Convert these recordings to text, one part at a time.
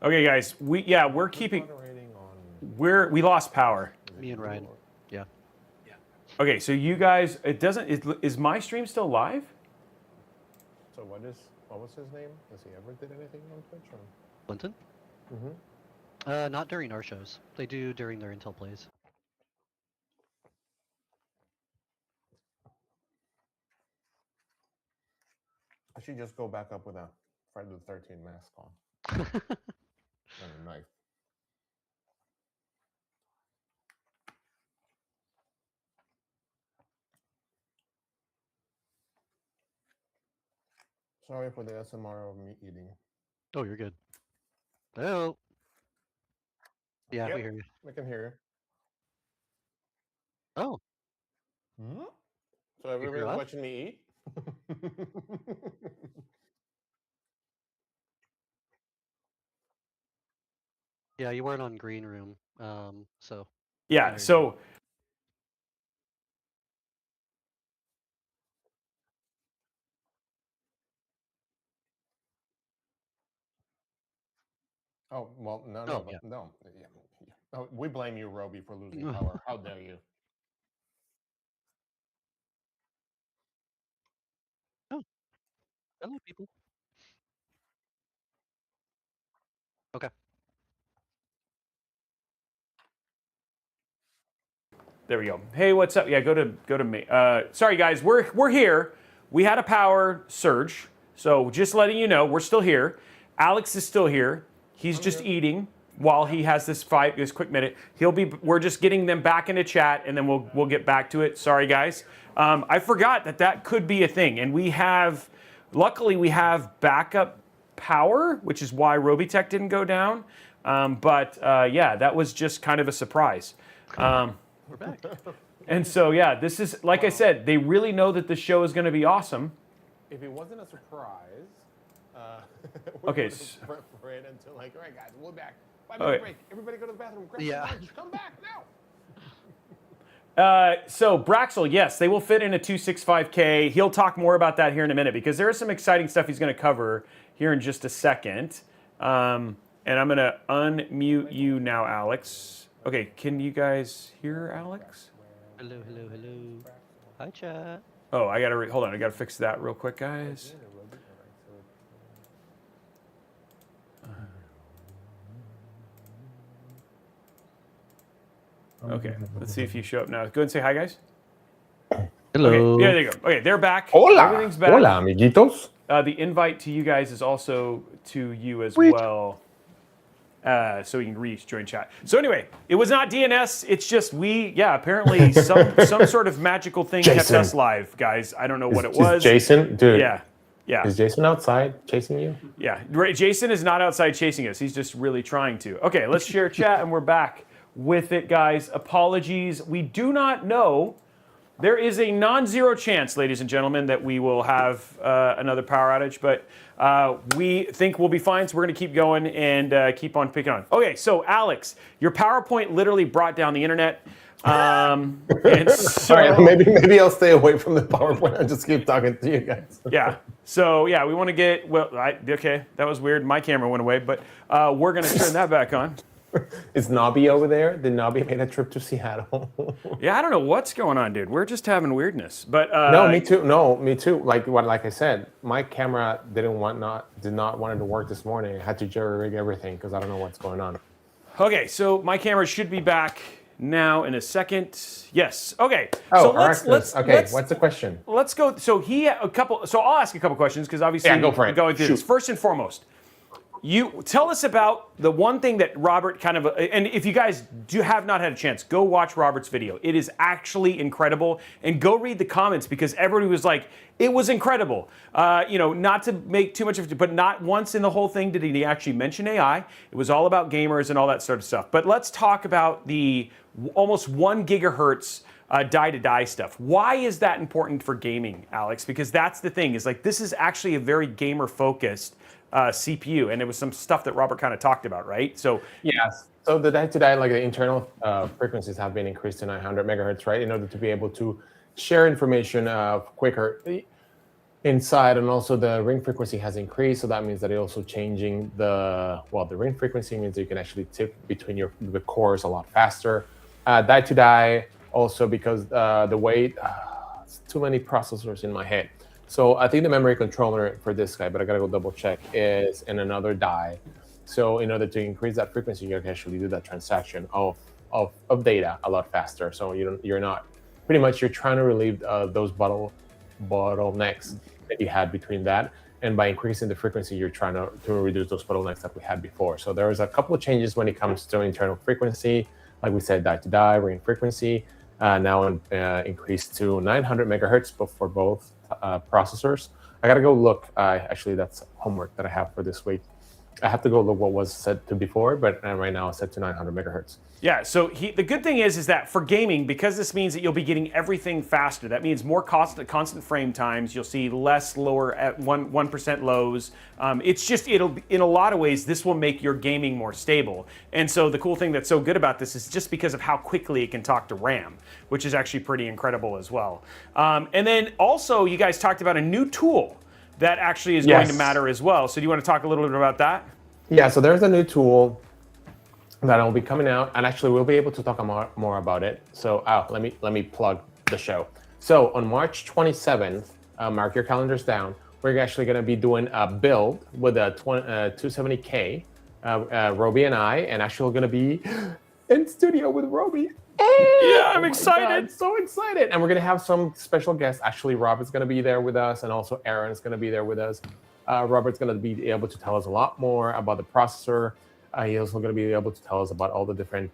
Okay, guys. We're keeping. We lost power. Me and Ryan. Yeah. Okay, so you guys, is my stream still live? So what was his name? Has he ever did anything on Twitch? Or? Clinton? Not during our shows. They do during their Intel plays. I should just go back up with a Friday the 13th mask on. And a knife. Sorry for the SMR of me eating. Oh, you're good. Hello. Yeah, Yep, we hear you. We can hear Oh. you. So everybody's watching me eat? Yeah, you weren't on green room, so. Yeah, so. Oh, well, no. Yeah. Oh, we blame you, Roby, for losing power. How dare you? Oh. Hello, people. Okay. There we go. Hey, what's up? Yeah, go to me. Sorry, guys, we're here. We had a power surge, so just letting you know, we're still here. Alex is still here. He's just eating while he has this quick minute. We're just getting them back into chat, and then we'll get back to it. Sorry, guys. I forgot that could be a thing, and luckily we have backup power, which is why Robitech didn't go down. Yeah, that was just kind of a surprise. We're back. And so, yeah, this is, like I said, they really know that the show is going to be awesome. If it wasn't a surprise, okay. For it until all right, guys, we're back. 5 minute break. Everybody go to the bathroom. Grab some lunch. Come back now. So Braxel, yes, they will fit in a 265K. He'll talk more about that here in a minute because there is some exciting stuff he's going to cover here in just a second. And I'm going to unmute you now, Alex. Okay, can you guys hear Alex? Hello. Hi, chat. Oh, hold on. I gotta fix that real quick, guys. Okay, let's see if you show up now. Go ahead and say hi, guys. Hello. Okay, yeah, there you go. Okay, they're back. Hola. Everything's back. Hola, amiguitos. The invite to you guys is also to you as well. So you can rejoin chat. So anyway, it was not DNS. It's just apparently some sort of magical thing kept us live, guys. I don't know what it was. Jason, dude. Yeah. Is Jason outside chasing you? Yeah, Jason is not outside chasing us. He's just really trying to. Okay, let's share chat, and we're back with it, guys. Apologies. We do not know. There is a non-zero chance, ladies and gentlemen, that we will have another power outage, but we think we'll be fine, so we're going to keep going and keep on picking on. Okay, so Alex, your PowerPoint literally brought down the internet. And so, all right, maybe I'll stay away from the PowerPoint and just keep talking to you guys. Yeah. So yeah, we want to get okay. That was weird. My camera went away, but we're going to turn that back on. Is Nobby over there? Did Nobby make a trip to Seattle? Yeah, I don't know what's going on, dude. We're just having weirdness. But no, me too. No, me too. Like I said, my camera did not want it to work this morning. I had to jerry rig everything because I don't know what's going on. Okay, so my camera should be back now in a second. Yes. Okay. Oh, so let's what's the question? Let's go. So I'll ask a couple questions because obviously go for it. Going through this. First and foremost, you tell us about the one thing that Robert and if you guys have not had a chance, go watch Robert's video. It is actually incredible, and go read the comments because everybody was like, it was incredible. Not to make too much of it, but not once in the whole thing did he actually mention AI. It was all about gamers and all that sort of stuff. But let's talk about the almost 1 gigahertz die-to-die stuff. Why is that important for gaming, Alex? Because that's the thing, is like this is actually a very gamer-focused CPU, and it was some stuff that Robert kind of talked about, right? So yes. So the die-to-die, like the internal frequencies have been increased to 900 megahertz, right? In order to be able to share information quicker. inside, and also the ring frequency has increased, so that means that it's also changing the ring frequency means that you can actually tip between the cores a lot faster. Die to die also because the weight, it's too many processors in my head. So I think the memory controller for this guy, but I gotta go double check, is in another die. So in order to increase that frequency, you can actually do that transaction of data a lot faster. So you're not pretty much you're trying to relieve those bottlenecks that you had between that, and by increasing the frequency, you're trying to reduce those bottlenecks that we had before. So there's a couple of changes when it comes to internal frequency, like we said, die to die, ring frequency, now increased to 900 megahertz for both processors. I gotta go look. Actually, that's homework that I have for this week. I have to go look what was set to before, but right now it's set to 900 megahertz. Yeah, so the good thing is that for gaming, because this means that you'll be getting everything faster, that means more constant frame times, you'll see less lower at 1% lows. It's just, in a lot of ways, this will make your gaming more stable. And so the cool thing that's so good about this is just because of how quickly it can talk to RAM, which is actually pretty incredible as well. And then also, you guys talked about a new tool that actually is going to matter as well. So do you want to talk a little bit about that? Yeah, so there's a new tool that will be coming out, and actually we'll be able to talk more about it. So let me plug the show. So on March 27th, mark your calendars down, we're actually going to be doing a build with a 270K, Roby and I, and actually going to be in studio with Roby. Yeah, I'm excited. God, so excited. And we're going to have some special guests. Actually, Robert's going to be there with us, and also Aaron's going to be there with us. Robert's going to be able to tell us a lot more about the processor. He's also going to be able to tell us about all the different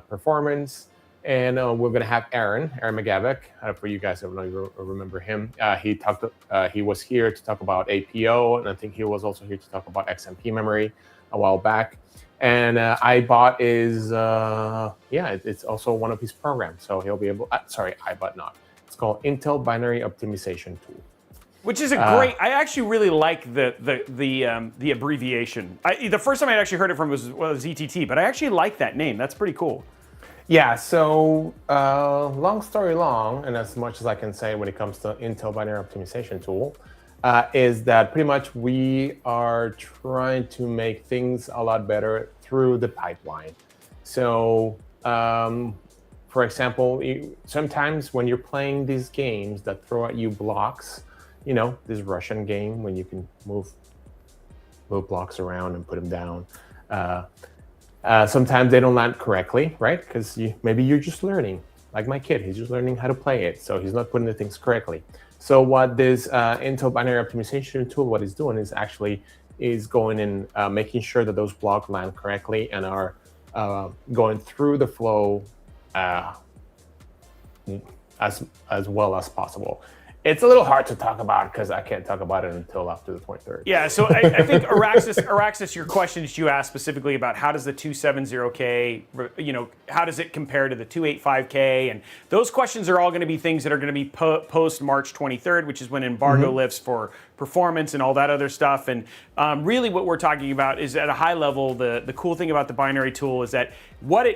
performance. And we're going to have Aaron McGavick. For you guys who don't remember him, he was here to talk about APO, and I think he was also here to talk about XMP memory a while back. And iBot is, it's also one of his programs. So he'll be able, iBot not. It's called Intel Binary Optimization Tool. Which is a great. I actually really like the abbreviation. The first time I actually heard it from was ETT, but I actually like that name. That's pretty cool. Yeah. So long story long, and as much as I can say when it comes to Intel Binary Optimization Tool, is that pretty much we are trying to make things a lot better through the pipeline. So, for example, sometimes when you're playing these games that throw at you blocks. This Russian game when you can move blocks around and put them down. Sometimes they don't land correctly, right? Because maybe you're just learning. Like my kid, he's just learning how to play it, so he's not putting the things correctly. So what this Intel Binary Optimization Tool, what it's doing is going and making sure that those blocks land correctly and are going through the flow as well as possible. It's a little hard to talk about because I can't talk about it until after the 23rd. Yeah, so I think Araxis, your question that you asked specifically about how does the 270K, how does it compare to the 285K, and those questions are all going to be things that are going to be post March 23rd, which is when embargo lifts for performance and all that other stuff. And really, what we're talking about is at a high level. The cool thing about the binary tool is that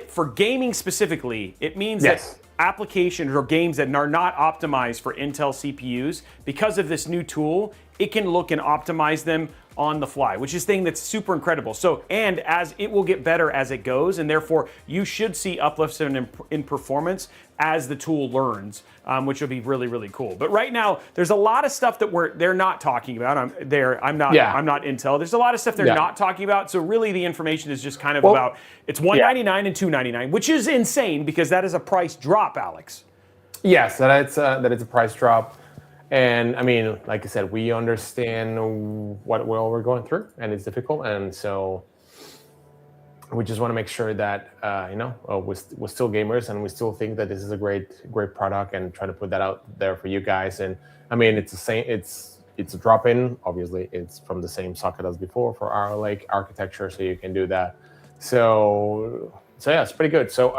for gaming specifically, it means that applications or games that are not optimized for Intel CPUs, because of this new tool, it can look and optimize them on the fly, which is a thing that's super incredible. So, and as it will get better as it goes, and therefore you should see uplifts in performance as the tool learns, which will be really, really cool. But right now, there's a lot of stuff that they're not talking about. I'm not Intel. There's a lot of stuff they're not talking about. So really, the information is just kind of about it's $199 and $299, which is insane because that is a price drop, Alex. Yes, that it's a price drop. And I mean, like I said, we understand what we're going through, and it's difficult. And so we just want to make sure that we're still gamers, and we still think that this is a great product, and try to put that out there for you guys. And I mean, it's the same. It's a drop-in. Obviously, it's from the same socket as before for our Lake architecture, so you can do that. So yeah, it's pretty good. So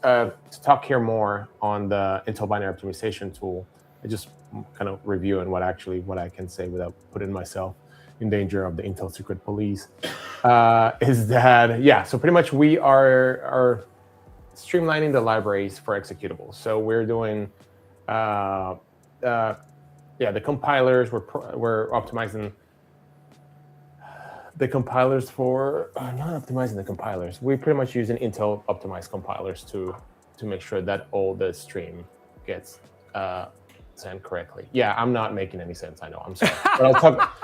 to talk here more on the Intel Binary Optimization Tool, I just kind of reviewing what I can say without putting myself in danger of the Intel secret police, is that, so pretty much we are streamlining the libraries for executables. So we're doing yeah, the compilers were optimizing the compilers for not optimizing the compilers. We're pretty much using Intel optimized compilers to make sure that all the stream gets sent correctly. Yeah, I'm not making any sense. I know. I'm sorry, but I'll talk.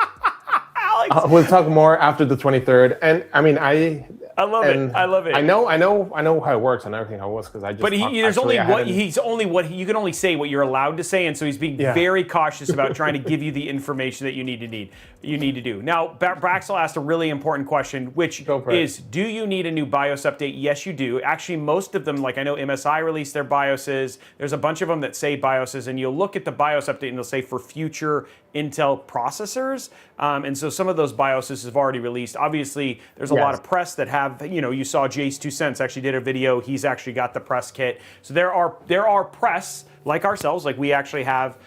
Alex, We'll talk more after the 23rd. And I mean, I love it. I love it. I know how it works and everything how it was because I just. But there's actually, only what you can only say what you're allowed to say, and so he's being very cautious about trying to give you the information that you need to do. Now, Braxel asked a really important question, which is, do you need a new BIOS update? Yes, you do. Actually, most of them, like I know MSI released their BIOSes. There's a bunch of them that say BIOSes, and you'll look at the BIOS update and they'll say for future Intel processors. And so some of those BIOSes have already released. Obviously, there's a lot of press that have, you saw Jay's 2 cents actually did a video. He's actually got the press kit. So there are press like ourselves, like we actually have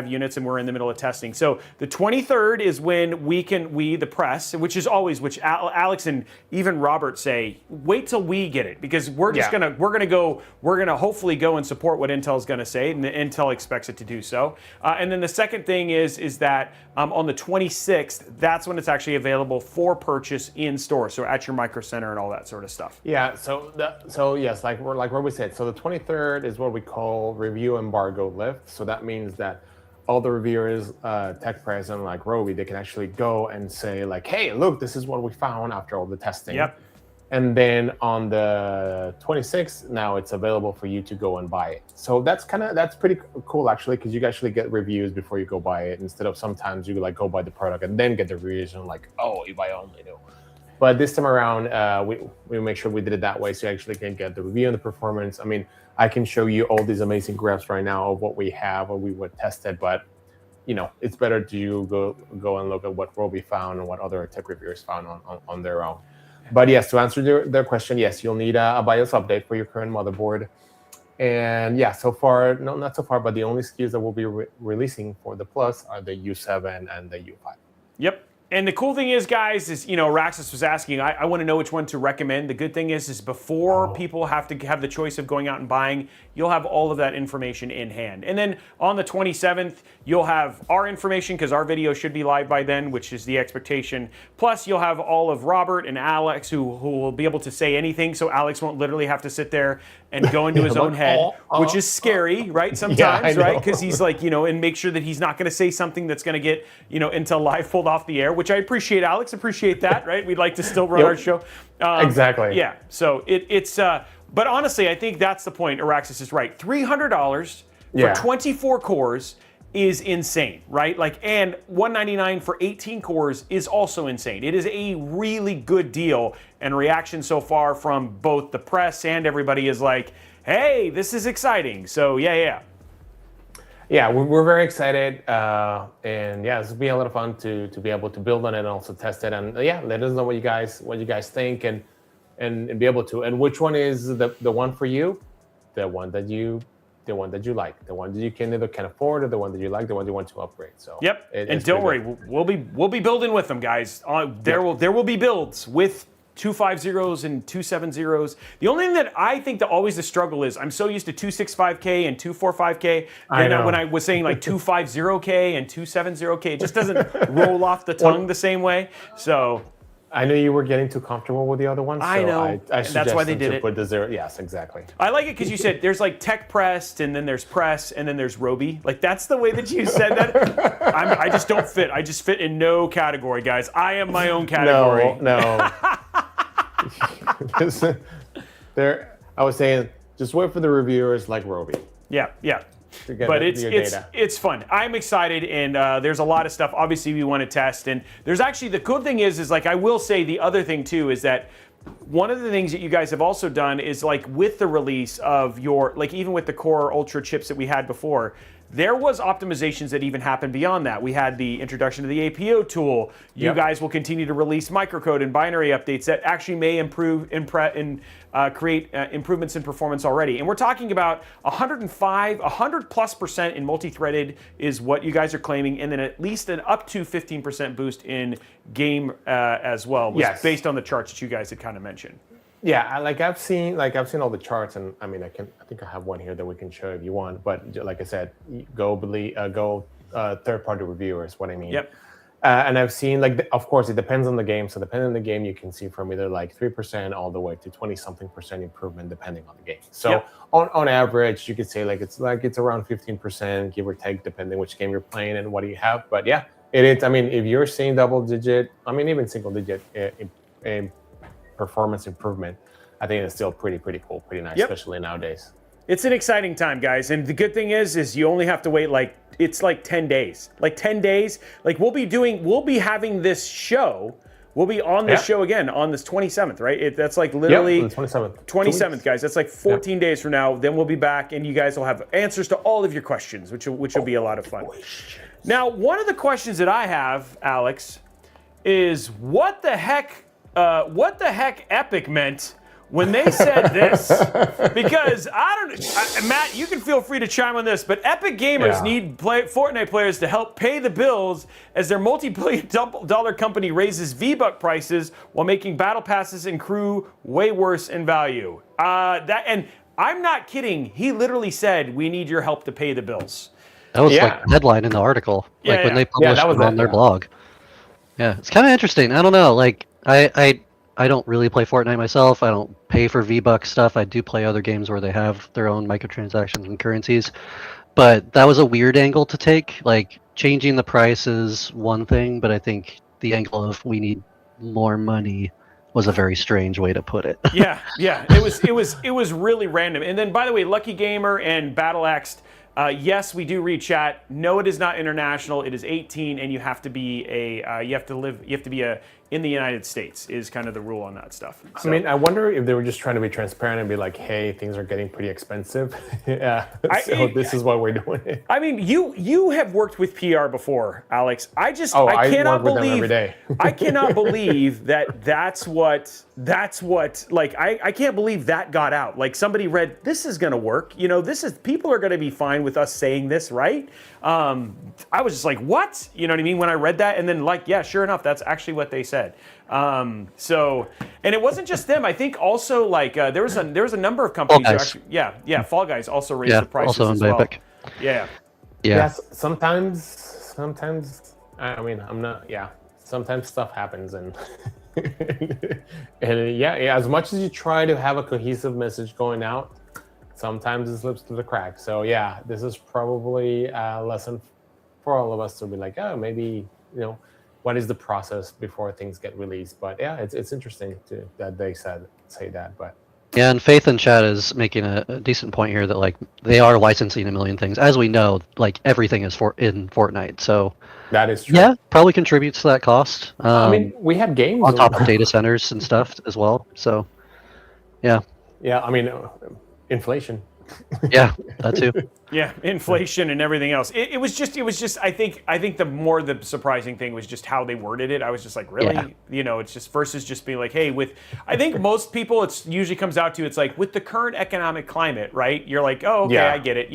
units and we're in the middle of testing. So the 23rd is when the press, which is always, which Alex and even Robert say, wait till we get it, because we're gonna hopefully go and support what Intel's gonna say, and Intel expects it to do so. And then the second thing is that on the 26th, that's when it's actually available for purchase in store, so at your Micro Center and all that sort of stuff. Yeah. So yes, like we said. So the 23rd is what we call review embargo lift. So that means that all the reviewers, Tech Press and like Roby, they can actually go and say like, hey, look, this is what we found after all the testing. Yep. And then on the 26th, now it's available for you to go and buy it. So that's pretty cool actually, because you actually get reviews before you go buy it, instead of sometimes you like go buy the product and then get the reviews and like, oh, if I only knew. But this time around, we make sure we did it that way, so you actually can get the review and the performance. I mean, I can show you all these amazing graphs right now of what we have or we would test it, but it's better to go and look at what Roby found and what other tech reviewers found on their own. But yes, to answer their question, yes, you'll need a BIOS update for your current motherboard. And yeah, so far, no, not so far, but the only SKUs that we'll be releasing for the Plus are the U7 and the U5. Yep. And the cool thing is, guys, is, Raxus was asking, I want to know which one to recommend. The good thing is before people have to have the choice of going out and buying, you'll have all of that information in hand. And then on the 27th, you'll have our information, because our video should be live by then, which is the expectation. Plus, you'll have all of Robert and Alex who will be able to say anything, so Alex won't literally have to sit there and go into his own head, which is scary, right? Sometimes, right? Because he's like, and make sure that he's not going to say something that's going to get, Intel Live pulled off the air, which I appreciate, Alex. Appreciate that, right? We'd like to still run our show. Exactly. Yeah. So it's. But honestly, I think that's the point. Araxis is right. $300 for 24 cores is insane, right? And $199 for 18 cores is also insane. It is a really good deal. And reaction so far from both the press and everybody is like, hey, this is exciting. So yeah. Yeah, we're very excited, and yeah, this will be a lot of fun to be able to build on it and also test it, and yeah, let us know what you guys think and be able to. And which one is the one for you, the one that you like, the one that you can afford, or the one that you like, the one you want to upgrade. So yep, and don't worry, we'll be building with them, guys. There will be builds with 250s and 270s. The only thing that I think that always the struggle is, I'm so used to 265K and 245K. And when I was saying like 250K and 270K, it just doesn't roll off the tongue the same way. So I knew you were getting too comfortable with the other ones. I know. I that's why they did it. Put the zero. Yes, exactly. I like it because you said there's like tech pressed, and then there's press, and then there's Roby. Like that's the way that you said that. I just don't fit. I just fit in no category, guys. I am my own category. No. I was saying, just wait for the reviewers like Roby. Yeah. But it's fun. I'm excited, and there's a lot of stuff. Obviously, we want to test, and there's actually the cool thing is like I will say the other thing too is that one of the things that you guys have also done is like with the release of your even with the Core Ultra chips that we had before. There was optimizations that even happened beyond that. We had the introduction of the APO tool. You guys will continue to release microcode and binary updates that actually may create improvements in performance already. And we're talking about 100+% in multi-threaded is what you guys are claiming, and then at least an up to 15% boost in game as well, based on the charts that you guys had kind of mentioned. Yeah, I've seen all the charts, and I mean, I think I have one here that we can show if you want. But like I said, go third-party reviewers. What I mean. Yep. And I've seen, like, of course, it depends on the game. So depending on the game, you can see from either like 3% all the way to 20-something% improvement, depending on the game. So Yep. on average, you could say it's around 15%, give or take, depending which game you're playing and what do you have. But yeah, it is. I mean, if you're seeing double-digit, I mean, even single-digit performance improvement, I think it's still pretty cool, pretty nice, especially nowadays. It's an exciting time, guys. And the good thing is you only have to wait it's like 10 days. Like 10 days. Like we'll be having this show. We'll be on this show again on this 27th, right? That's like literally the 27th. 27th, guys. That's like 14 days from now. Then we'll be back and you guys will have answers to all of your questions, which will be a lot of fun. Now, one of the questions that I have, Alex, is what the heck Epic meant when they said this, because Matt, you can feel free to chime on this, but Epic gamers need Fortnite players to help pay the bills as their multi-billion dollar company raises V-Buck prices while making battle passes and crew way worse in value. And I'm not kidding. He literally said, "We need your help to pay the bills." That was like the headline in the article, when they published it on their blog. Yeah, it's kind of interesting. I don't know, like I don't really play Fortnite myself. I don't pay for V-Buck stuff. I do play other games where they have their own microtransactions and currencies. But that was a weird angle to take. Like, changing the price is one thing, but I think the angle of we need more money was a very strange way to put it. Yeah. It was really random. And then, by the way, Lucky Gamer and Battle Axed, yes, we do read chat. No, it is not international. It is 18, and you have to be in the United States is kind of the rule on that stuff. So, I mean, I wonder if they were just trying to be transparent and be like, "Hey, things are getting pretty expensive." This is why we're doing it. I mean, you have worked with PR before, Alex. I cannot work with them believe every day. I cannot believe that's what like I can't believe that got out. Like somebody read, this is gonna work. You know, people are gonna be fine with us saying this, right? I was just like, what? You know what I mean? When I read that, and then sure enough, that's actually what they said. And it wasn't just them. I think also there was a number of companies who actually, Fall Guys also raised the prices also as owned by well. Epic. Yeah. Sometimes. I mean, I'm not. Yeah. Sometimes stuff happens, and as much as you try to have a cohesive message going out, sometimes it slips through the cracks. So this is probably a lesson for all of us to be like, oh, maybe what is the process before things get released? But it's interesting that they say that. But yeah, and Faith in chat is making a decent point here that they are licensing a million things, as we know. Everything is in Fortnite, so that is true. Yeah, probably contributes to that cost. I mean, we have games on top of data centers and stuff as well. So yeah. Yeah, I mean, inflation. Yeah, that too. Yeah, inflation and everything else. It was just. I think the surprising thing was just how they worded it. I was just like, really, it's just versus just being like, hey, I think most people, it's usually comes out to it's like with the current economic climate, right? You're like, oh, okay, I get it.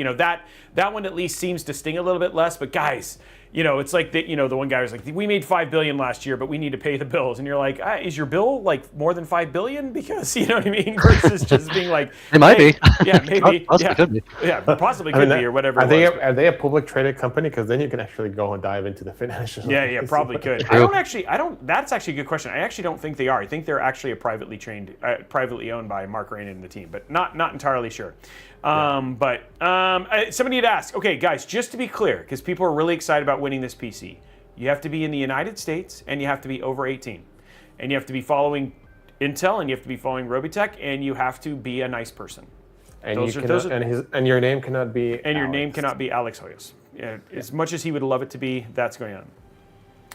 That one at least seems to sting a little bit less. But guys, it's like the one guy was like, we made $5 billion last year, but we need to pay the bills. And you're like, is your bill more than $5 billion? Because you know what I mean? Versus just being like, it might be. Yeah, maybe. Possibly could be. Yeah, possibly could be or whatever. Are they a public traded company? Because then you can actually go and dive into the financials. Yeah, probably could. True. That's actually a good question. I actually don't think they are. I think they're actually privately owned by Mark Rain and the team, but not entirely sure. But somebody had asked, okay, guys, just to be clear, because people are really excited about winning this PC, you have to be in the United States and you have to be over 18. And you have to be following Intel and you have to be following Robotech and you have to be a nice person. And your name cannot be And your name cannot be Alex Hoyos. Yeah, as much as he would love it to be, that's going on.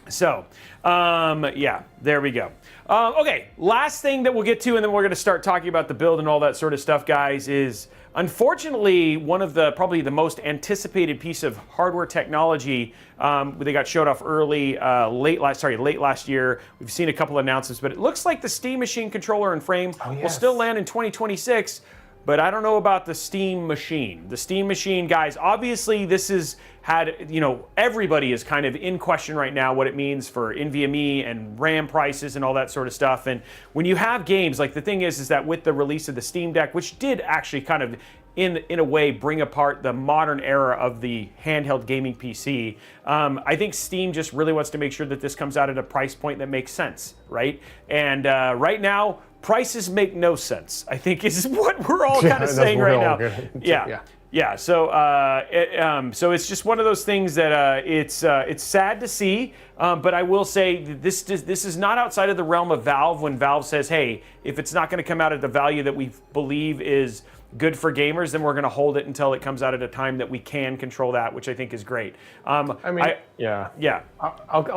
So, there we go. Okay, last thing that we'll get to, and then we're going to start talking about the build and all that sort of stuff, guys, is unfortunately one of probably the most anticipated piece of hardware technology. They got showed off late last year. We've seen a couple announcements, but it looks like the Steam Machine controller and frame will still land in 2026. But I don't know about the Steam Machine. The Steam Machine, guys, obviously this has had, everybody is kind of in question right now what it means for NVMe and RAM prices and all that sort of stuff. And when you have games, the thing is that with the release of the Steam Deck, which did actually kind of in a way, bring apart the modern era of the handheld gaming PC. I think Steam just really wants to make sure that this comes out at a price point that makes sense, right? And right now, prices make no sense, I think is what we're all kind of saying right now. Yeah. So it's just one of those things that it's sad to see, but I will say this is not outside of the realm of Valve when Valve says, hey, if it's not going to come out at the value that we believe is good for gamers, then we're going to hold it until it comes out at a time that we can control that, which I think is great. I'll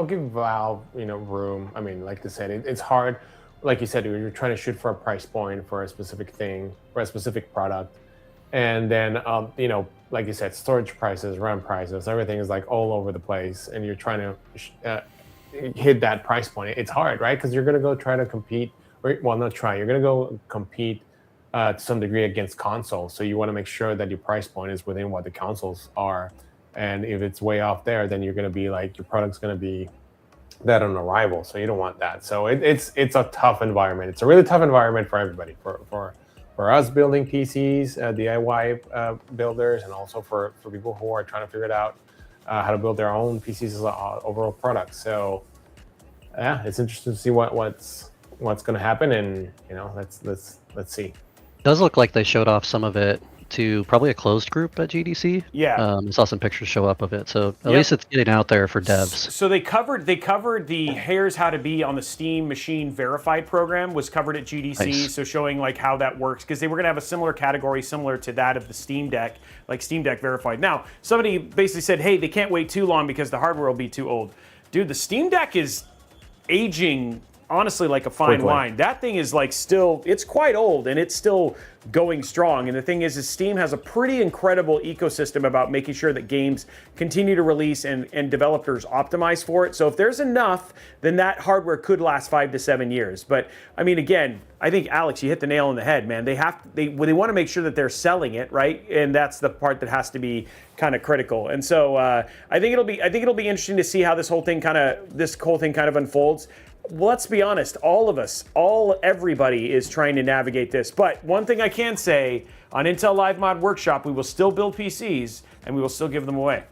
give Valve room. I mean, like I said, it's hard. Like you said, you're trying to shoot for a price point for a specific thing, for a specific product. And then, like you said, storage prices, RAM prices, everything is like all over the place. And you're trying to hit that price point. It's hard, right? Because you're going to go try to compete. You're going to go compete to some degree against consoles. So you want to make sure that your price point is within what the consoles are. And if it's way off there, then you're going to be like, your product's going to be dead on arrival. So you don't want that. So it's a tough environment. It's a really tough environment for everybody, for us building PCs, DIY builders, and also for people who are trying to figure it out how to build their own PCs as an overall product. So yeah, it's interesting to see what's going to happen, and let's see. It does look like they showed off some of it to probably a closed group at GDC. Yeah. I saw some pictures show up of it, so at least it's getting out there for devs. So they covered the Here's How to Be on the Steam Machine Verified program was covered at GDC, nice. So showing like how that works, because they were gonna have a similar category similar to that of the Steam Deck, like Steam Deck Verified. Now, somebody basically said, hey, they can't wait too long because the hardware will be too old. Dude, the Steam Deck is aging honestly like a fine wine. That thing is like it's quite old and it's still going strong. And the thing is Steam has a pretty incredible ecosystem about making sure that games continue to release and developers optimize for it. So if there's enough, then that hardware could last 5 to 7 years. But I mean, again, I think Alex, you hit the nail on the head, man. They want to make sure that they're selling it, right? And that's the part that has to be kind of critical. And so I think it'll be interesting to see how this whole thing kind of unfolds. Let's be honest, everybody is trying to navigate this. But one thing I can say, on Intel Live Mod Workshop, we will still build PCs and we will still give them away.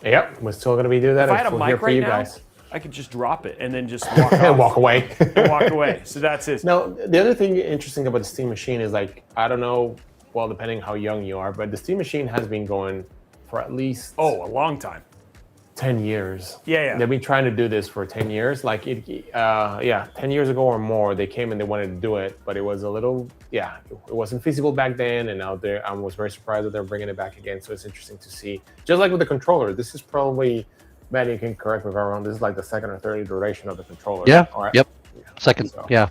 Yep, we're still going to be doing that. If I had a mic right now, I could just drop it and then just walk off. Walk away. And walk away. So that's it. Now, the other thing interesting about the Steam Machine is, like, I don't know, well, depending how young you are, but the Steam Machine has been going for at least... a long time. 10 years. Yeah. They've been trying to do this for 10 years. Like 10 years ago or more, they came and they wanted to do it, but it was it wasn't feasible back then. And now I was very surprised that they're bringing it back again. So it's interesting to see. Just like with the controller, this is probably, Matt, you can correct me if I'm wrong, this is like the second or third iteration of the controller. Yeah. Right? Yep. Second. So, yeah.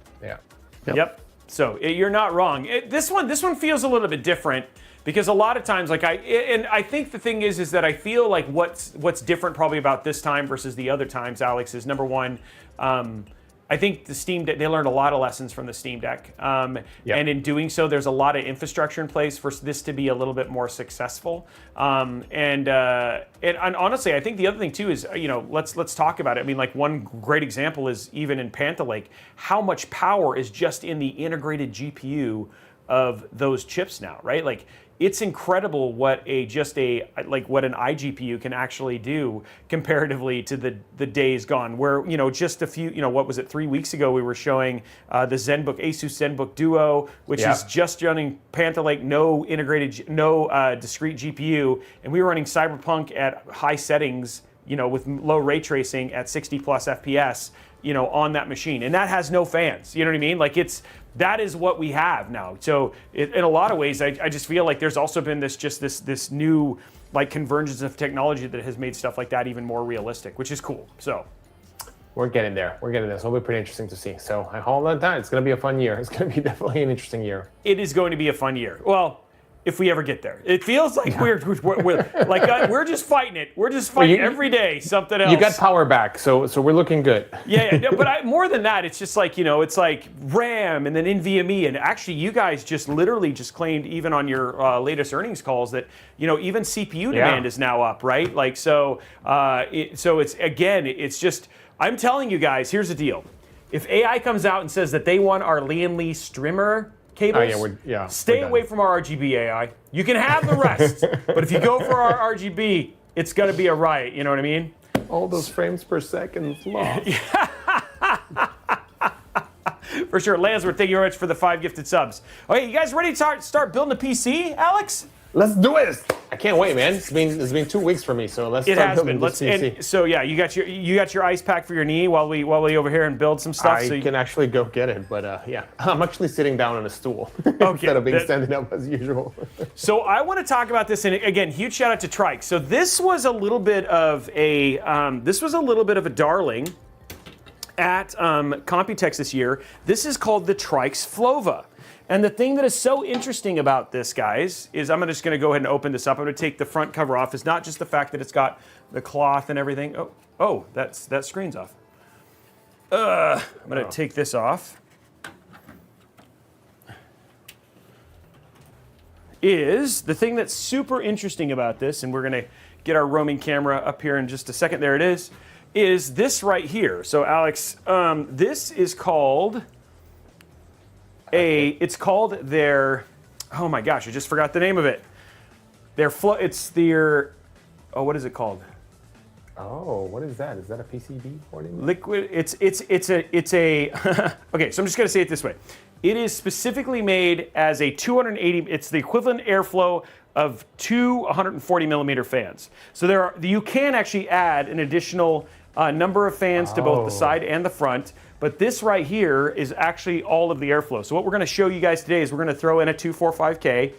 Yep. So you're not wrong. This one feels a little bit different. Because a lot of times, I think the thing is that I feel like what's different probably about this time versus the other times, Alex, is number one, I think the Steam Deck, they learned a lot of lessons from the Steam Deck. And in doing so, there's a lot of infrastructure in place for this to be a little bit more successful. And honestly, I think the other thing too is, let's talk about it. I mean, like one great example is even in Panther Lake, how much power is just in the integrated GPU of those chips now, right? Like, it's incredible what an iGPU can actually do comparatively to the days gone, where just a few, what was it, 3 weeks ago we were showing the Asus ZenBook Duo, which is just running Panther Lake, no discrete GPU, and we were running Cyberpunk at high settings, with low ray tracing at 60 plus FPS, on that machine, and that has no fans. You know what I mean? Like that is what we have now. So in a lot of ways, I just feel like there's also been this new like convergence of technology that has made stuff like that even more realistic, which is cool. So we're getting there. So it'll be pretty interesting to see. So I hold on that. It's going to be a fun year. It's going to be definitely an interesting year. It is going to be a fun year. Well, if we ever get there, it feels like we're just fighting it. We're just fighting every day something else. You got power back, so we're looking good. But more than that, it's just like it's like RAM and then NVMe, and actually, you guys just literally claimed even on your latest earnings calls that even CPU demand is now up, right? Like so it's just I'm telling you guys, here's the deal: if AI comes out and says that they want our Lian Li streamer cables. we're Stay away from our RGB AI. You can have the rest, but if you go for our RGB, it's going to be a riot. You know what I mean? All those frames per second lost. For sure. Lansworth, thank you very much for the 5 gifted subs. Okay, you guys ready to start building a PC, Alex? Let's do it! I can't wait, man. It's been 2 weeks for me, so let's start building this PC. And so yeah, you got your ice pack for your knee while we over here and build some stuff. I can actually go get it, but yeah, I'm actually sitting down on a stool instead of being standing up as usual. So I want to talk about this, and again, huge shout out to TRYX. So this was a little bit of a darling at Computex this year. This is called the TRYX FLOVA. And the thing that is so interesting about this, guys, is I'm just going to go ahead and open this up. I'm going to take the front cover off. It's not just the fact that it's got the cloth and everything. Oh, that screen's off. I'm going to take this off. Is the thing that's super interesting about this, and we're going to get our roaming camera up here in just a second. There it is this right here. So, Alex, this is called... it's called their, oh my gosh, I just forgot the name of it. What is it called? Oh, what is that? Is that a PCB board? Liquid, it's a, okay, so I'm just gonna say it this way. It is specifically made as a 280, it's the equivalent airflow of 2 140 millimeter fans. So you can actually add an additional number of fans to both the side and the front. But this right here is actually all of the airflow. So what we're going to show you guys today is we're going to throw in a 245K,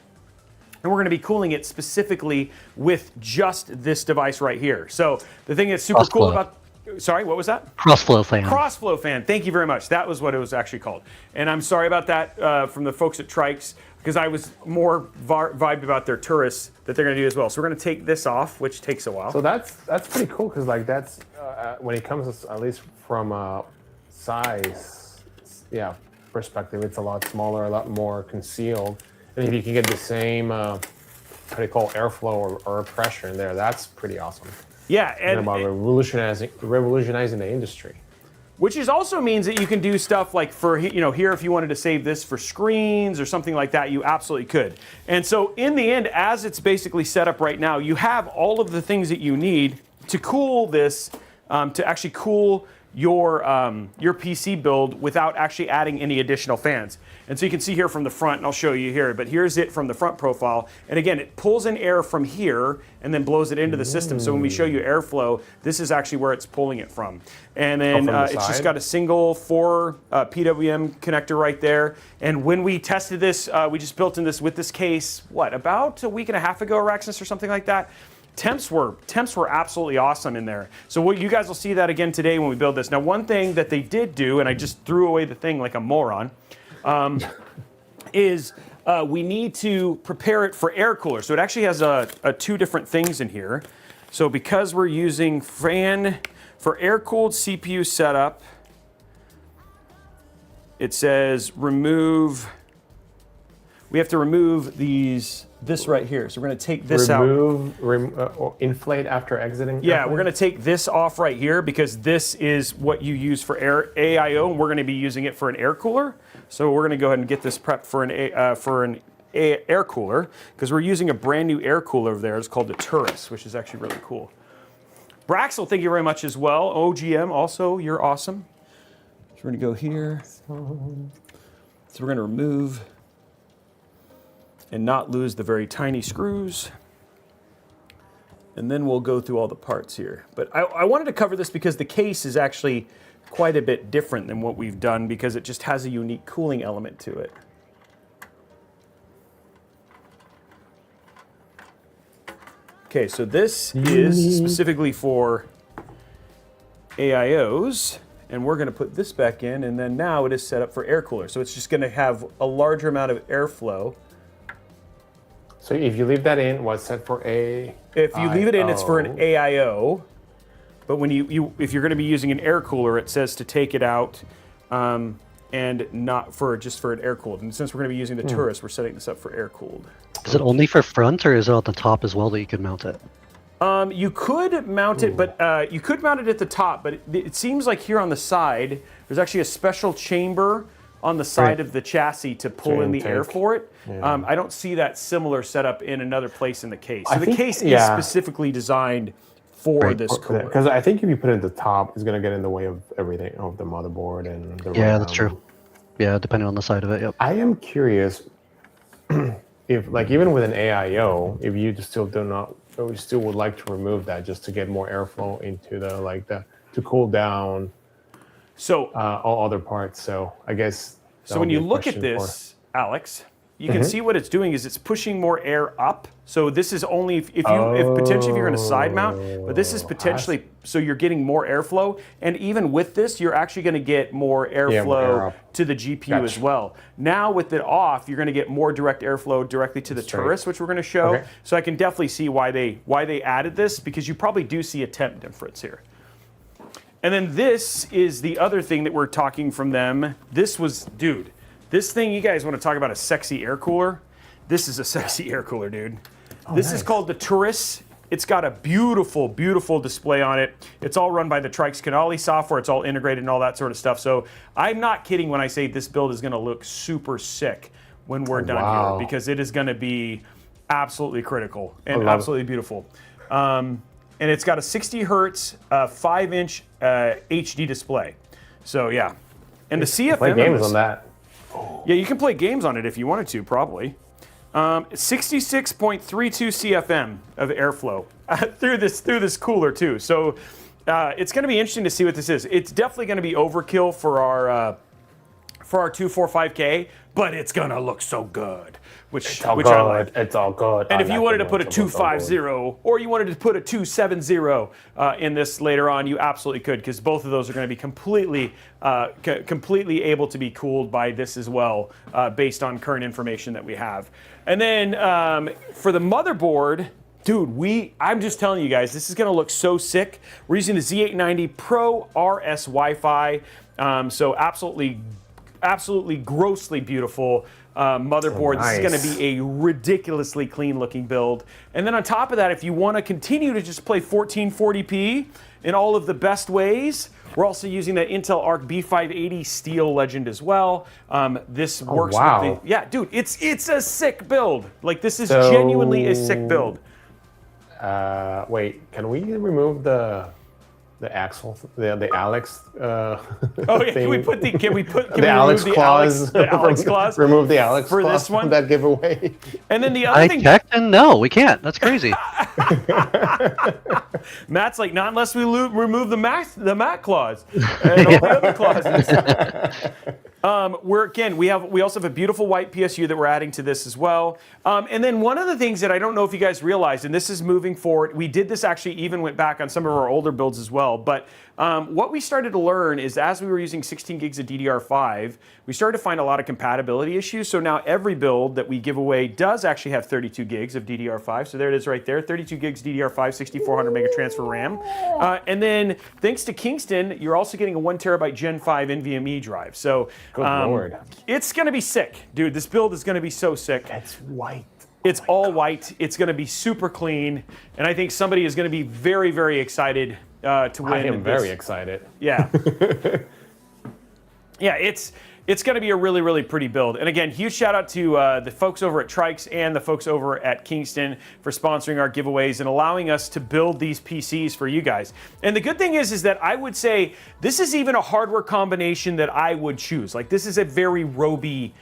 and we're going to be cooling it specifically with just this device right here. So the thing that's super cool about... Sorry, what was that? Crossflow fan. Crossflow fan. Thank you very much. That was what it was actually called. And I'm sorry about that from the folks at TRYX, because I was more vibed about their TURRIS that they're going to do as well. So we're going to take this off, which takes a while. So that's pretty cool, because like that's when it comes to, at least from size, perspective, it's a lot smaller, a lot more concealed. And if you can get the same, what do you call, airflow or pressure in there, that's pretty awesome. Yeah, and about revolutionizing the industry. Which also means that you can do stuff like for, here if you wanted to save this for screens or something like that, you absolutely could. And so in the end, as it's basically set up right now, you have all of the things that you need to cool this, to actually cool your PC build without actually adding any additional fans. And so you can see here from the front, and I'll show you here, but here's it from the front profile. And again, it pulls in air from here and then blows it into the system. So when we show you airflow, this is actually where it's pulling it from. And then it's just got a single 4 PWM connector right there. And when we tested this, we just built in this with this case, about a week and a half ago, Araxis, or something like that. Temps were absolutely awesome in there. So you guys will see that again today when we build this. Now, one thing that they did do, and I just threw away the thing like a moron, is we need to prepare it for air cooler. So it actually has 2 different things in here. So because we're using fan for air-cooled CPU setup, it says remove. We have to remove this right here. So we're going to take this out. Inflate after exiting? Yeah, we're going to take this off right here because this is what you use for AIO, and we're going to be using it for an air cooler. So we're going to go ahead and get this prepped for an air cooler because we're using a brand new air cooler over there. It's called the TURRIS, which is actually really cool. Braxel, thank you very much as well. OGM, also, you're awesome. So we're going to go here. So we're going to remove and not lose the very tiny screws. And then we'll go through all the parts here. But I wanted to cover this because the case is actually quite a bit different than what we've done because it just has a unique cooling element to it. Okay, so this is specifically for AIOs, and we're gonna put this back in, and then now it is set up for air cooler. So it's just gonna have a larger amount of airflow. So if you leave that in, what's set for A? If you leave it in, it's for an AIO. But when if you're going to be using an air cooler, it says to take it out and not just for an air cooled. And since we're going to be using the TURRIS, we're setting this up for air cooled. Is it only for front, or is it on the top as well that you can mount it? You could mount it, but you could mount it at the top. But it seems like here on the side, there's actually a special chamber on the side of the chassis to pull in the air for it. Yeah. I don't see that similar setup in another place in the case. So the case is specifically designed for this cooler. Because I think if you put it at the top, it's going to get in the way of everything, of the motherboard and the RAM. That's true. Yeah, depending on the side of it, yep. I am curious if, like, even with an AIO, if you just still would like to remove that just to get more airflow into to cool down all other parts. So I guess. So when you look at this, Alex, you can see what it's doing is it's pushing more air up. So this is only if potentially if you're going to side mount, but this is potentially so you're getting more airflow, and even with this, you're actually going to get more airflow to the GPU as well. Now with it off, you're going to get more direct airflow directly to the TURRIS, which we're going to show. Okay. So I can definitely see why they added this, because you probably do see a temp difference here. And then this is the other thing that we're talking from them. This was, dude, this thing, you guys want to talk about a sexy air cooler? This is a sexy air cooler, dude. This is called the TURRIS. It's got a beautiful, beautiful display on it. It's all run by the TRYX Canali software. It's all integrated and all that sort of stuff. So I'm not kidding when I say this build is going to look super sick when we're done here, because it is going to be absolutely critical and absolutely beautiful. And it's got a 60 hertz, 5-inch HD display. So yeah, and the CFM. Play games on that. Yeah, you can play games on it if you wanted to, probably. 66.32 CFM of airflow through this cooler too. So it's going to be interesting to see what this is. It's definitely going to be overkill for our 245K, but it's going to look so good. Which I like. It's all good. And if you wanted to put a 250 or you wanted to put a 270 in this later on, you absolutely could, because both of those are going to be completely able to be cooled by this as well, based on current information that we have. And then for the motherboard, dude, I'm just telling you guys, this is going to look so sick. We're using the Z890 Pro RS Wi-Fi, so absolutely grossly beautiful motherboard. This is going to be a ridiculously clean looking build. And then on top of that, if you want to continue to just play 1440p in all of the best ways, we're also using that Intel Arc B580 Steel Legend as well. This works with the, dude, it's a sick build. Like, this is genuinely a sick build. Wait, can we remove the axle, the Alex thing? Can we put the Alex clause? The Alex clause? Remove the Alex for clause this one? from that giveaway. And then the other thing, I checked, and no, we can't. That's crazy. Matt's like, not unless we remove the Matt clause and all the other clauses. We also have a beautiful white PSU that we're adding to this as well. And then one of the things that I don't know if you guys realized, and this is moving forward, we did this actually even went back on some of our older builds as well, but what we started to learn is as we were using 16 gigs of DDR5, we started to find a lot of compatibility issues. So now every build that we give away does actually have 32 gigs of DDR5. So there it is right there, 32 gigs DDR5, 6400 mega transfer RAM. And then thanks to Kingston, you're also getting a 1 terabyte Gen 5 NVMe drive. So good Lord. It's going to be sick, dude. This build is going to be so sick. It's white. It's all white. It's going to be super clean. And I think somebody is going to be very, very excited to win. I am very excited. Yeah. Yeah, it's going to be a really, really pretty build. And again, huge shout out to the folks over at TRYX and the folks over at Kingston for sponsoring our giveaways and allowing us to build these PCs for you guys. And the good thing is that I would say this is even a hardware combination that I would choose. Like, this is a very Roby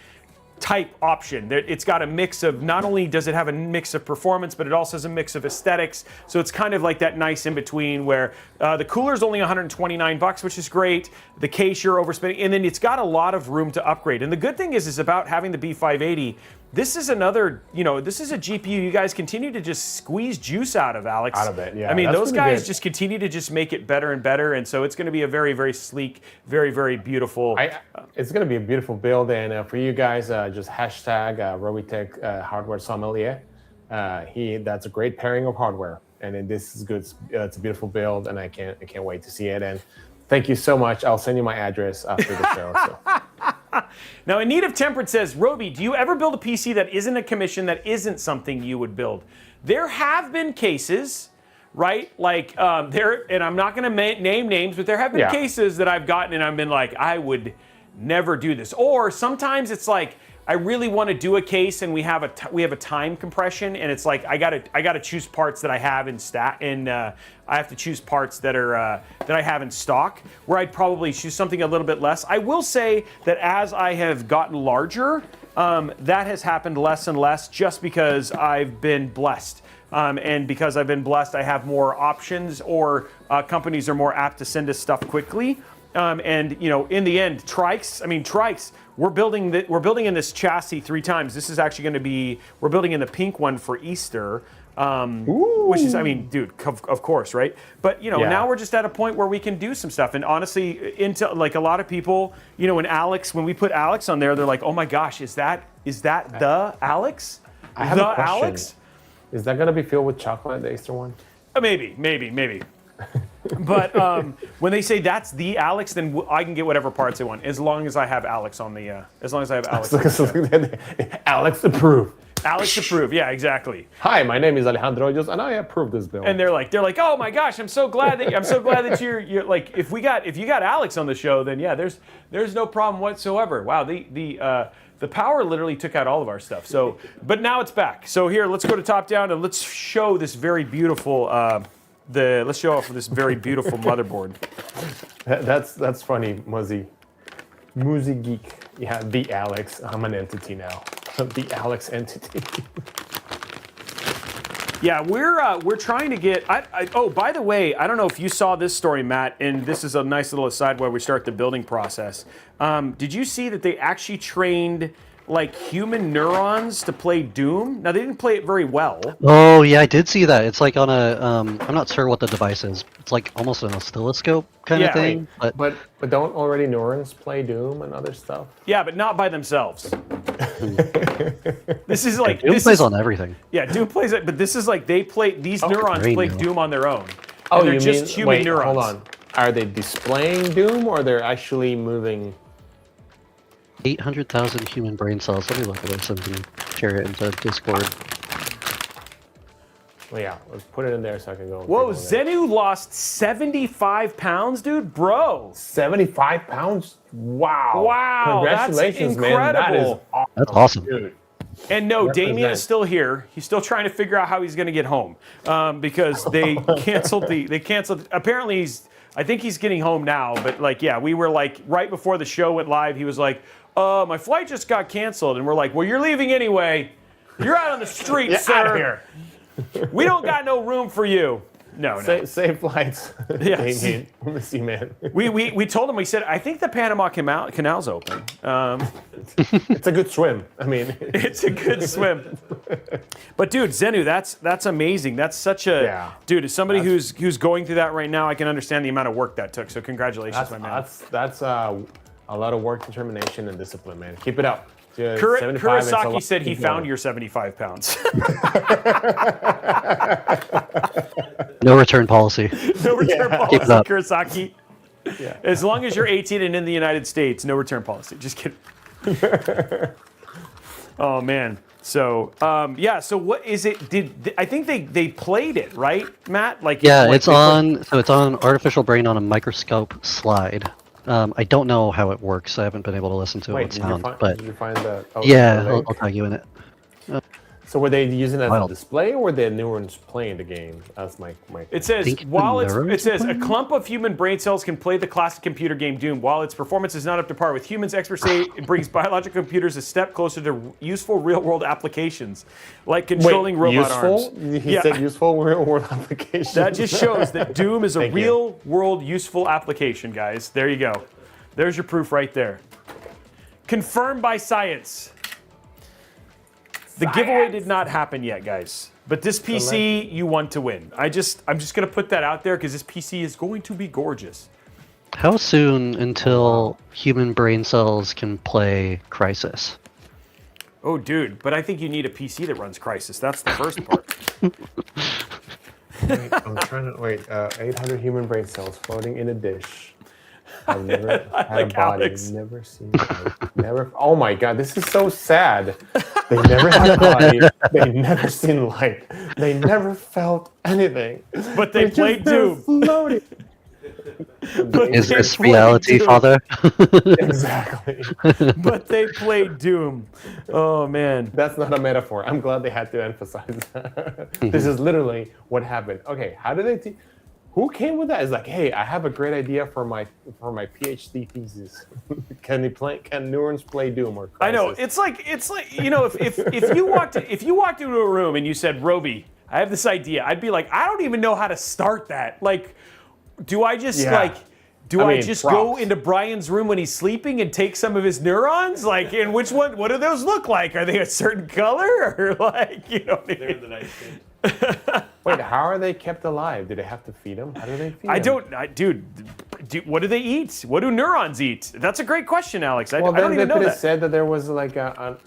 type option. It's got a mix of, not only does it have a mix of performance, but it also has a mix of aesthetics. So it's kind of like that nice in between where the cooler is only $129, which is great. The case, you're overspending, and then it's got a lot of room to upgrade. And the good thing is about having the B580. This is another, this is a GPU you guys continue to just squeeze juice out of, Alex. Out of it, yeah. I mean, those guys just continue to just make it better and better, and so it's going to be a very, very sleek, very, very beautiful. It's going to be a beautiful build, and for you guys, just hashtag Robitech Hardware Sommelier. That's a great pairing of hardware, and this is good. It's a beautiful build, and I can't wait to see it. And thank you so much. I'll send you my address after the show. So. Now, In Need of Temperate says, Roby, do you ever build a PC that isn't a commission, that isn't something you would build? There have been cases, right? Like, and I'm not going to name names, but there have been cases that I've gotten and I've been like, I would never do this. Or sometimes it's like, I really want to do a case and we have a time compression, and it's like I gotta choose parts that I have in I have to choose parts that are that I have in stock, where I'd probably choose something a little bit less. I will say that as I have gotten larger, that has happened less and less, just because I've been blessed. And because I've been blessed, I have more options, or companies are more apt to send us stuff quickly. And you know, in the end, TRYX, we're building in this chassis 3 times. This is actually going to be, we're building in the pink one for Easter, which is, I mean, dude, of course, right? But you know, now we're just at a point where we can do some stuff. And honestly, into like a lot of people, you know, when we put Alex on there, they're like, oh my gosh, is that the Alex? I have a question. Alex? Is that going to be filled with chocolate, the Easter one? Maybe. But when they say that's the Alex, then I can get whatever parts I want, as long as I have Alex on the. As long as I have Alex. Alex approved. Alex approved. Yeah, exactly. Hi, my name is Alejandro Hoyos, and I approve this bill. And they're like, oh my gosh, I'm so glad that you're like, if you got Alex on the show, then yeah, there's no problem whatsoever. Wow, the power literally took out all of our stuff. So, but now it's back. So here, let's go to top down and let's show this very beautiful. Let's show off this very beautiful motherboard. That's funny, Muzzy Geek. Yeah, the Alex. I'm an entity now. The Alex entity. Yeah, we're trying to get. Oh, by the way, I don't know if you saw this story, Matt, and this is a nice little aside while we start the building process. Did you see that they actually trained like human neurons to play Doom? Now, they didn't play it very well. Oh yeah, I did see that. It's like on a I'm not sure what the device is. It's like almost an oscilloscope kind of thing. But don't already neurons play Doom and other stuff? Yeah, but not by themselves. This is like Doom plays on everything. Yeah, Doom plays it, but this is like these neurons play Doom on their own. Oh, they're just human neurons. Hold on. Are they displaying Doom, or they're actually moving? 800,000 human brain cells. Let me look at this and share it into Discord. Well, yeah, let's put it in there so I can go. Whoa, Zenu lost 75 pounds, dude, bro. 75 pounds? Wow. Wow, congratulations, that's incredible. Man. That is awesome. That's awesome. Dude. And no, Damien is still here. He's still trying to figure out how he's going to get home because they canceled Apparently, I think he's getting home now. But like, yeah, we were like right before the show went live. He was like, "My flight just got canceled," and we're like, "Well, you're leaving anyway. You're out on the street, sir. Out of here. We don't got no room for you." No. Safe flights. Yes. Damien, we'll miss you, man. We told him, we said, I think the Panama Canal's open. It's a good swim. I mean, it's a good swim. But dude, Zenu, that's amazing. That's such a dude. As somebody who's going through that right now, I can understand the amount of work that took. So congratulations, my man. That's a lot of work, determination, and discipline, man. Keep it up. Kurosaki said he found your 75 pounds. No return policy. No return policy, Kurosaki. Yeah. As long as you're 18 and in the United States, no return policy. Just kidding. Oh man. So So what is it? I think they played it, right, Matt? Like it's on artificial brain on a microscope slide. I don't know how it works. I haven't been able to listen to it sound. Did you find the? I'll tag you in it. So were they using it as a display, or were the neurons playing the game? That's my. It says a clump of human brain cells can play the classic computer game Doom. While its performance is not up to par with humans, experts say it brings biological computers a step closer to useful real-world applications, like controlling robot arms. He said useful real-world applications. That just shows that Doom is a real-world useful application, guys. There you go. There's your proof right there. Confirmed by science. The giveaway did not happen yet, guys. But this PC, you want to win. I'm just gonna put that out there because this PC is going to be gorgeous. How soon until human brain cells can play Crysis? Oh, dude, but I think you need a PC that runs Crysis. That's the first part. I'm trying to 800 human brain cells floating in a dish. I've never had a body. Alex. Never seen light. Never. Oh my God, this is so sad. They never had a body. They never seen light. They never felt anything. But they played Doom. Floating. Is this reality, Father? Exactly. But they played Doom. Oh man. That's not a metaphor. I'm glad they had to emphasize that. This is literally what happened. Okay, how did they? Who came with that? It's like, hey, I have a great idea for my PhD thesis. Can neurons play Doom or Crysis? I know it's like if you walked into a room and you said, Roby, I have this idea, I'd be like, I don't even know how to start that. Like, do I just go into Brian's room when he's sleeping and take some of his neurons? Like, and which one? What do those look like? Are they a certain color or like They're the nice thing. Wait, how are they kept alive? Do they have to feed them? How do they feed them? Dude, what do they eat? What do neurons eat? That's a great question, Alex. I don't even know that. Well, they said that there was like can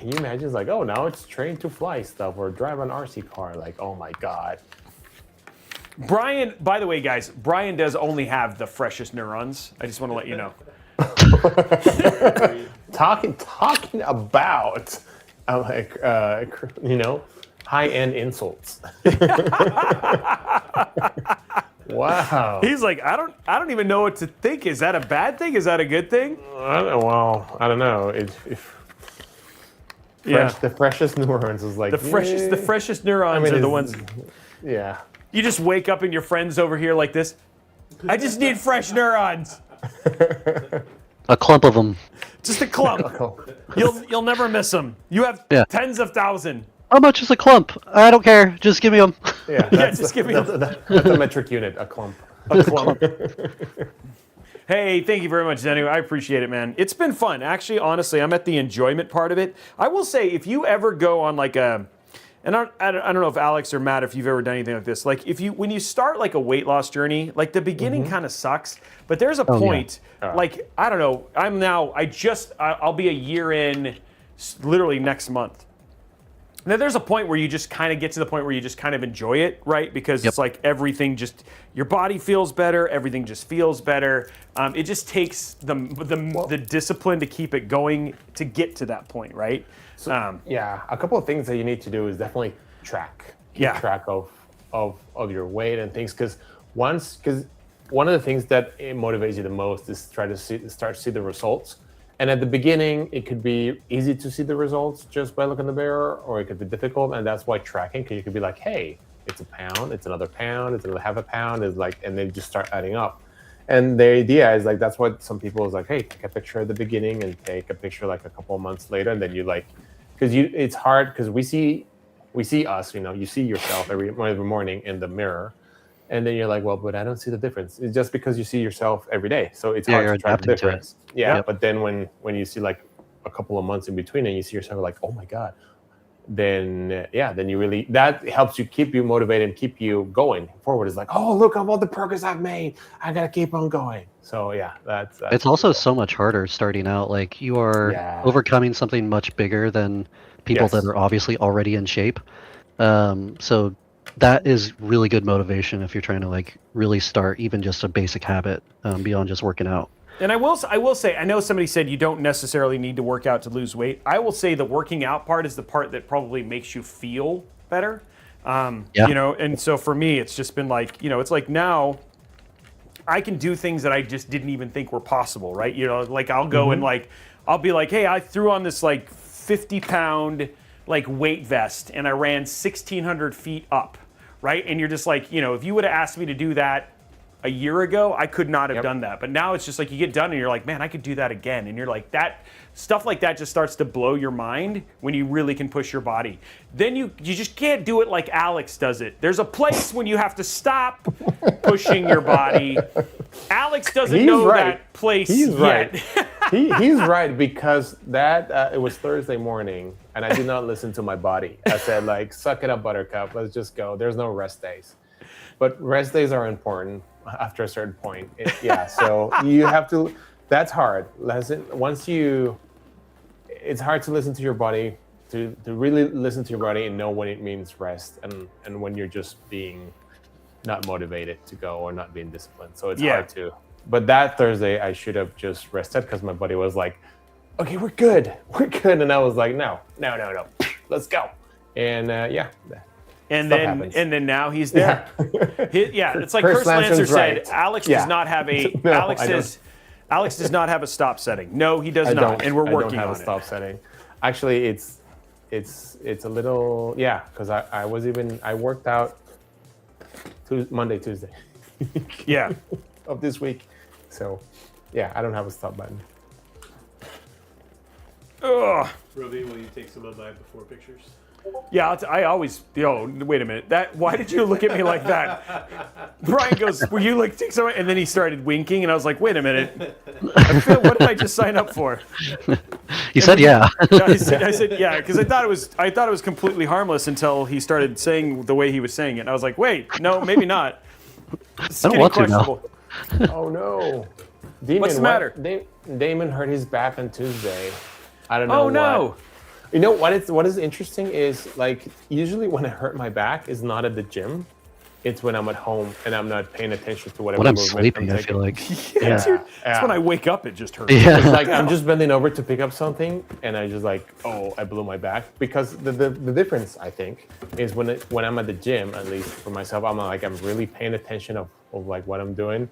you imagine? It's like, oh, now it's trained to fly stuff or drive an RC car. Like, oh my God. Brian, by the way, guys, Brian does only have the freshest neurons. I just want to let you know. Talking about high-end insults. Wow. He's like, I don't even know what to think. Is that a bad thing? Is that a good thing? I don't know. The freshest neurons is like the freshest neurons are the ones. Yeah. You just wake up and your friend's over here like this. I just need fresh neurons. A clump of them. Just a clump. You'll never miss them. You have tens of thousands. How much is a clump? I don't care. Just give me them. Yeah, just give me them. That's a metric unit, a clump. A clump. Hey, thank you very much, Zenu. I appreciate it, man. It's been fun. Actually, honestly, I'm at the enjoyment part of it. I will say, if you ever go on like a, and I don't know if Alex or Matt, if you've ever done anything like this, like when you start like a weight loss journey, like the beginning kind of sucks, but there's a point, like, I don't know, I'll be a year in literally next month. Now, there's a point where you just kind of get to the point where you just kind of enjoy it, right? Because it's like everything just, your body feels better, everything just feels better. It just takes the discipline to keep it going to get to that point, right? So, a couple of things that you need to do is definitely keep track of your weight and things, because one of the things that motivates you the most is start to see the results. And at the beginning, it could be easy to see the results just by looking in the mirror, or it could be difficult, and that's why tracking, because you could be like, hey, it's a pound, it's another pound, it's another half a pound, it's like, and then just start adding up. And the idea is like, that's what some people is like, hey, take a picture at the beginning and take a picture like a couple of months later, and then you like, because it's hard, because we see us, you see yourself every morning in the mirror. And then you're like, well, but I don't see the difference. It's just because you see yourself every day. So it's hard to track the difference. But then when you see like a couple of months in between and you see yourself like, oh my God, then you really, that helps you keep you motivated and keep you going forward. It's like, oh, look at all the progress I've made. I got to keep on going. So that's it's also so much harder starting out. Like you are overcoming something much bigger than people that are obviously already in shape. So that is really good motivation if you're trying to like really start even just a basic habit beyond just working out. And I will say, I know somebody said you don't necessarily need to work out to lose weight. I will say the working out part is the part that probably makes you feel better. And so for me, it's just been like, it's like now I can do things that I just didn't even think were possible, right? Like I'll go and like, I'll be like, hey, I threw on this like 50-pound like weight vest and I ran 1,600 feet up, right? And you're just like, if you would have asked me to do that a year ago, I could not have done that. But now it's just like you get done and you're like, man, I could do that again. And you're like, that stuff like that just starts to blow your mind when you really can push your body. Then you just can't do it like Alex does it. There's a place when you have to stop pushing your body. Alex doesn't know that place yet. He's right, because that it was Thursday morning and I did not listen to my body. I said like, suck it up, Buttercup. Let's just go. There's no rest days. But rest days are important after a certain point. So you have to, that's hard. It's hard to listen to your body, to really listen to your body and know when it means rest and when you're just being not motivated to go or not being disciplined. So it's hard to, but that Thursday I should have just rested because my body was like, okay, we're good. And I was like, no, let's go. And And Stuff then happens. and then now he's there. Yeah, It's like Curse Curse Lancer said. right. Alex Yeah. does not have a. No, Alex does not have a stop setting. No, he does not, and we're working I don't have on a it. stop setting. Actually, it's a little because I worked out Monday, Tuesday. Yeah. Of this week, so yeah, I don't have a stop button. Ugh. Roby, will you take some of my before pictures? Yeah, I always. Wait a minute. Why did you look at me like that? Brian goes, "Will you like take some?" And then he started winking, and I was like, "Wait a minute. What did I just sign up for?" You said yeah. I said yeah because I thought it was completely harmless until he started saying the way he was saying it. And I was like, "Wait, no, maybe not." It's I don't want to now. Oh no, Demon, What's the matter? Damon hurt his back on Tuesday. I don't know. Oh no. You know what is interesting is like usually when I hurt my back is not at the gym, it's when I'm at home and I'm not paying attention to whatever When I'm movement sleeping, I taking. feel like. Yeah, dude. That's Yeah. when I wake up. It just hurts. Yeah. It's like I'm just bending over to pick up something and I just like, oh, I blew my back. Because the difference I think is when I'm at the gym, at least for myself, I'm really paying attention of like what I'm doing.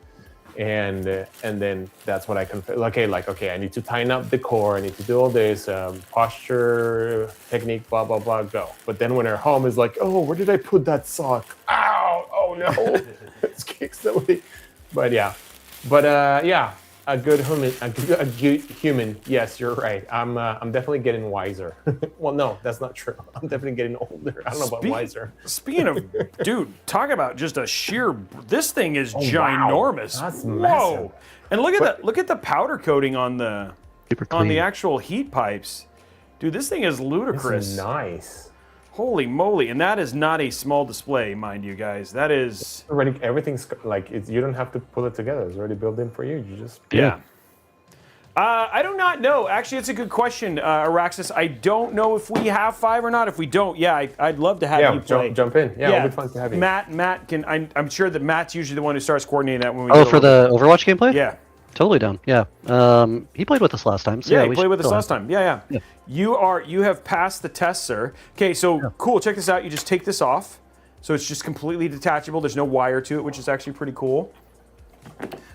And then that's what I can okay, I need to tighten up the core, I need to do all this posture, technique, blah blah blah, go. But then when they're home, it's like, oh, where did I put that sock? Ow! Oh no! It's kick silly. But yeah, a good human. Yes, you're right. I'm definitely getting wiser. Well, no, that's not true. I'm definitely getting older. I don't know about wiser. Speaking of, dude, talk about just a sheer. This thing is wow. ginormous. That's Whoa! massive. And look at that. Look at the powder coating on the Super on the clean. actual heat pipes. Dude, this thing is ludicrous. It's nice. Holy moly! And that is not a small display, mind you guys. That is. Already, everything's like you don't have to pull it together. It's already built in for you. You just Yeah. I do not know. Actually, it's a good question, Araxis. I don't know if we have 5 or not. If we don't, I'd love to have you play. jump in. Yeah, it'll be fun to have you. Matt can. I'm sure that Matt's usually the one who starts coordinating that when we. Oh, do for the Overwatch gameplay? Yeah. Totally down. Yeah. He played with us last time. So Yeah, we you played should with us go on. last time. Yeah. You have passed the test, sir. Okay, so cool. Check this out. You just take this off, so it's just completely detachable. There's no wire to it, which is actually pretty cool.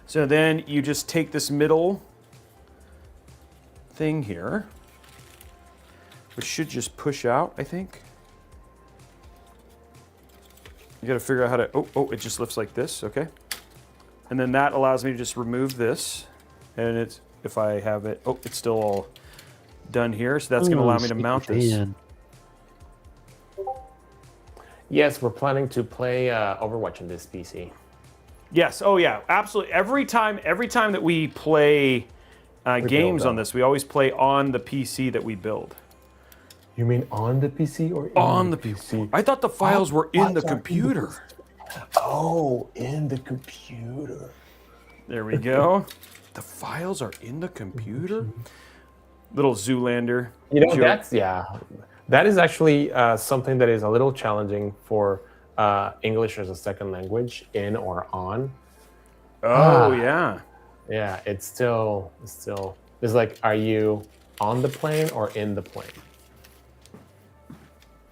So then you just take this middle thing here, which should just push out, I think. You got to figure out how to. Oh, it just lifts like this. Okay. And then that allows me to just remove this, and it's if I have it. Oh, it's still all done here, so that's going to allow me to mount this. Yes, we're planning to play Overwatch on this PC. Yes. Oh, yeah. Absolutely. Every time that we play games on this, we always play on the PC that we build. You mean on the PC or On the PC? I thought the files were in the computer. Oh, in the computer. There we go. The files are in the computer. Little Zoolander. You know, that is actually something that is a little challenging for English as a second language, in or on. Oh, yeah. Yeah, it's like, are you on the plane or in the plane?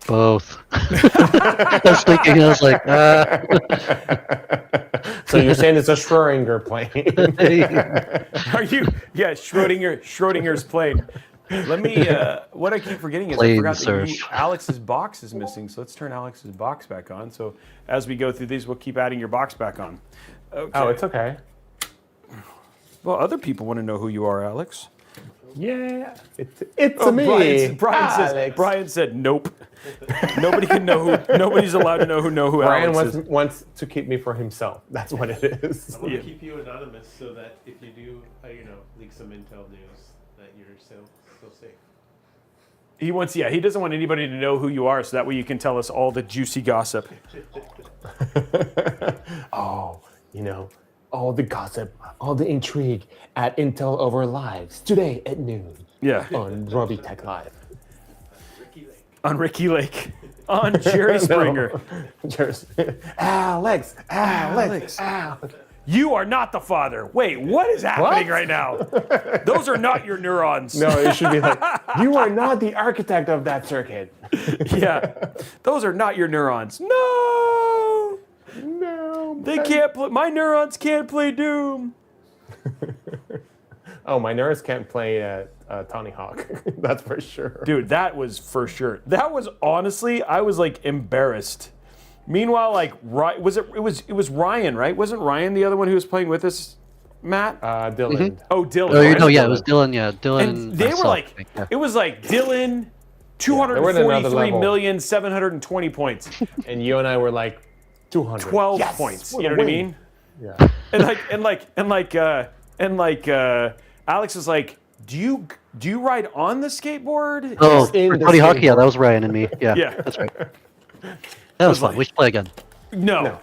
Both. I was thinking, I was like, So you're saying it's a Schrödinger plane? Are you? Yeah, Schrodinger's plane. Let me. What I keep forgetting is I Plane forgot that search. Alex's box is missing. So let's turn Alex's box back on. So as we go through these, we'll keep adding your box back on. Okay. Oh, it's okay. Well, other people want to know who you are, Alex. Yeah, it's me. Brian said nope. Nobody can know who. Nobody's allowed to know who Brian Alex is. wants to keep me for himself. That's what it is. I want to keep you anonymous so that if you do, leak some intel news, that you're still safe. He wants. Yeah, he doesn't want anybody to know who you are, so that way you can tell us all the juicy gossip. Oh, all the gossip, all the intrigue at Intel Over Lives today at noon. Yeah. On Robbie Tech Live. On Ricky Lake. On Jerry Springer. Alex. You are not the father. Wait, what is happening right now? Those are not your neurons. No, it should be like, you are not the architect of that circuit. Yeah, those are not your neurons. No, they can't play. My neurons can't play Doom. Oh, my neurons can't play Tony Hawk. That's for sure. Dude, that was for sure. That was honestly, I was like embarrassed. Meanwhile, like, it was Ryan, right? Wasn't Ryan the other one who was playing with us, Matt? Dylan. Mm-hmm. Oh, Dylan. Oh, no, yeah, it was Dylan. Yeah, Dylan. And they myself, were like, I think, yeah. it was like Dylan, 243,720 points, And you and I were like 200. 12 points. You know what I mean? Yeah. And Alex is like, do you ride on the skateboard? Oh, in for the Tony Hawk, yeah, skateboard. that was Ryan and me. Yeah, Yeah. that's right. That was fun. We should play again. No.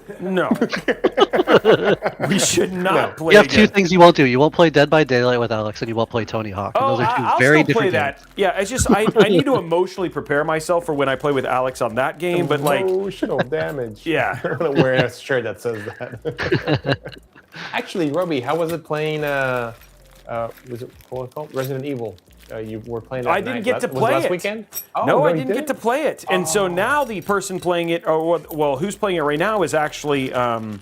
We should not play. You have two again. things you won't do. You won't play Dead by Daylight with Alex, and you won't play Tony Hawk. And those are 2 I'll very still play different that. games. Yeah, it's just I need to emotionally prepare myself for when I play with Alex on that game. But like, Emotional damage. Yeah. I'm gonna wear a shirt that says that. Actually, Robbie, how was it playing? Was it what was it called? Resident Evil. You were playing. That I didn't get to was play last it. weekend. no, I you didn't get to play it, and so now the person playing it, or well, who's playing it right now is actually Brian.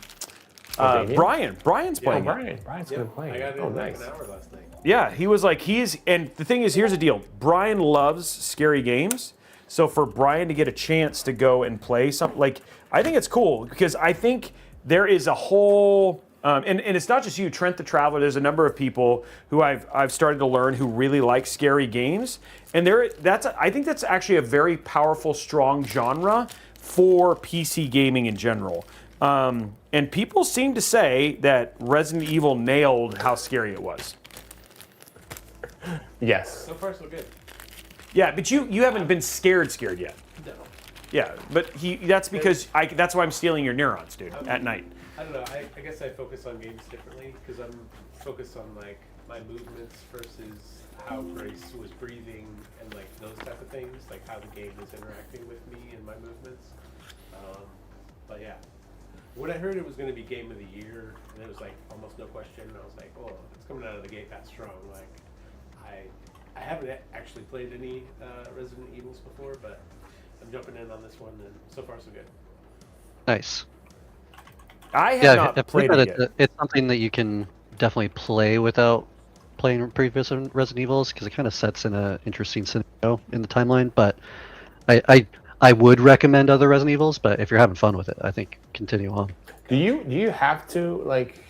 Brian's playing it. Brian's gonna play. I got it Oh, in like nice. an hour last night. Yeah, he was like, and the thing is, here's the deal. Brian loves scary games. So for Brian to get a chance to go and play something, like, I think it's cool because I think there is a whole, and it's not just you, Trent the Traveler, there's a number of people who I've started to learn who really like scary games. And I think that's actually a very powerful, strong genre for PC gaming in general. And people seem to say that Resident Evil nailed how scary it was. Yes. So far, so good. Yeah, but you haven't been scared yet. No. Yeah, but that's because that's why I'm stealing your neurons, dude, at night. I don't know. I guess I focus on games differently because I'm focused on like my movements versus how Grace was breathing and like those type of things, like how the game is interacting with me and my movements. But yeah, when I heard it was going to be Game of the Year, and it was like almost no question, I was like, oh, it's coming out of the gate that strong. Like, I haven't actually played any Resident Evils before, but I'm jumping in on this one, and so far so good. Nice. I have not played it yet. It's something that you can definitely play without playing previous Resident Evils because it kind of sets in an interesting scenario in the timeline. But I would recommend other Resident Evils, but if you're having fun with it, I think continue on. Do you have to like?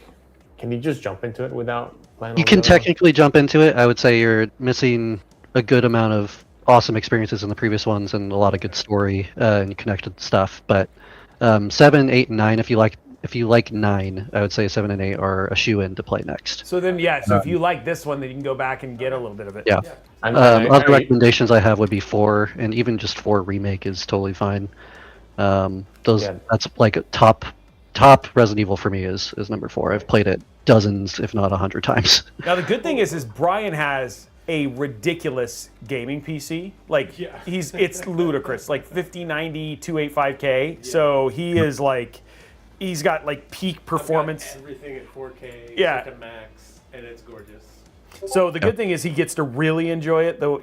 Can you just jump into it without playing? You can technically jump into it. I would say you're missing a good amount of awesome experiences in the previous ones and a lot of good story and connected stuff. But 7, 8, and 9, if you like 9, I would say 7 and 8 are a shoe-in to play next. So then, so if you like this one, then you can go back and get a little bit of it. Yeah. Other recommendations I have would be 4, and even just 4 remake is totally fine. That's like a top Resident Evil for me is number 4. I've played it dozens, if not 100 times. Now the good thing is Brian has a ridiculous gaming PC. Like it's ludicrous. Like 5090 285K. Yeah. So he is like, he's got like peak performance. Everything at 4K. Yeah. To max, and it's gorgeous. So the good thing is he gets to really enjoy it, though.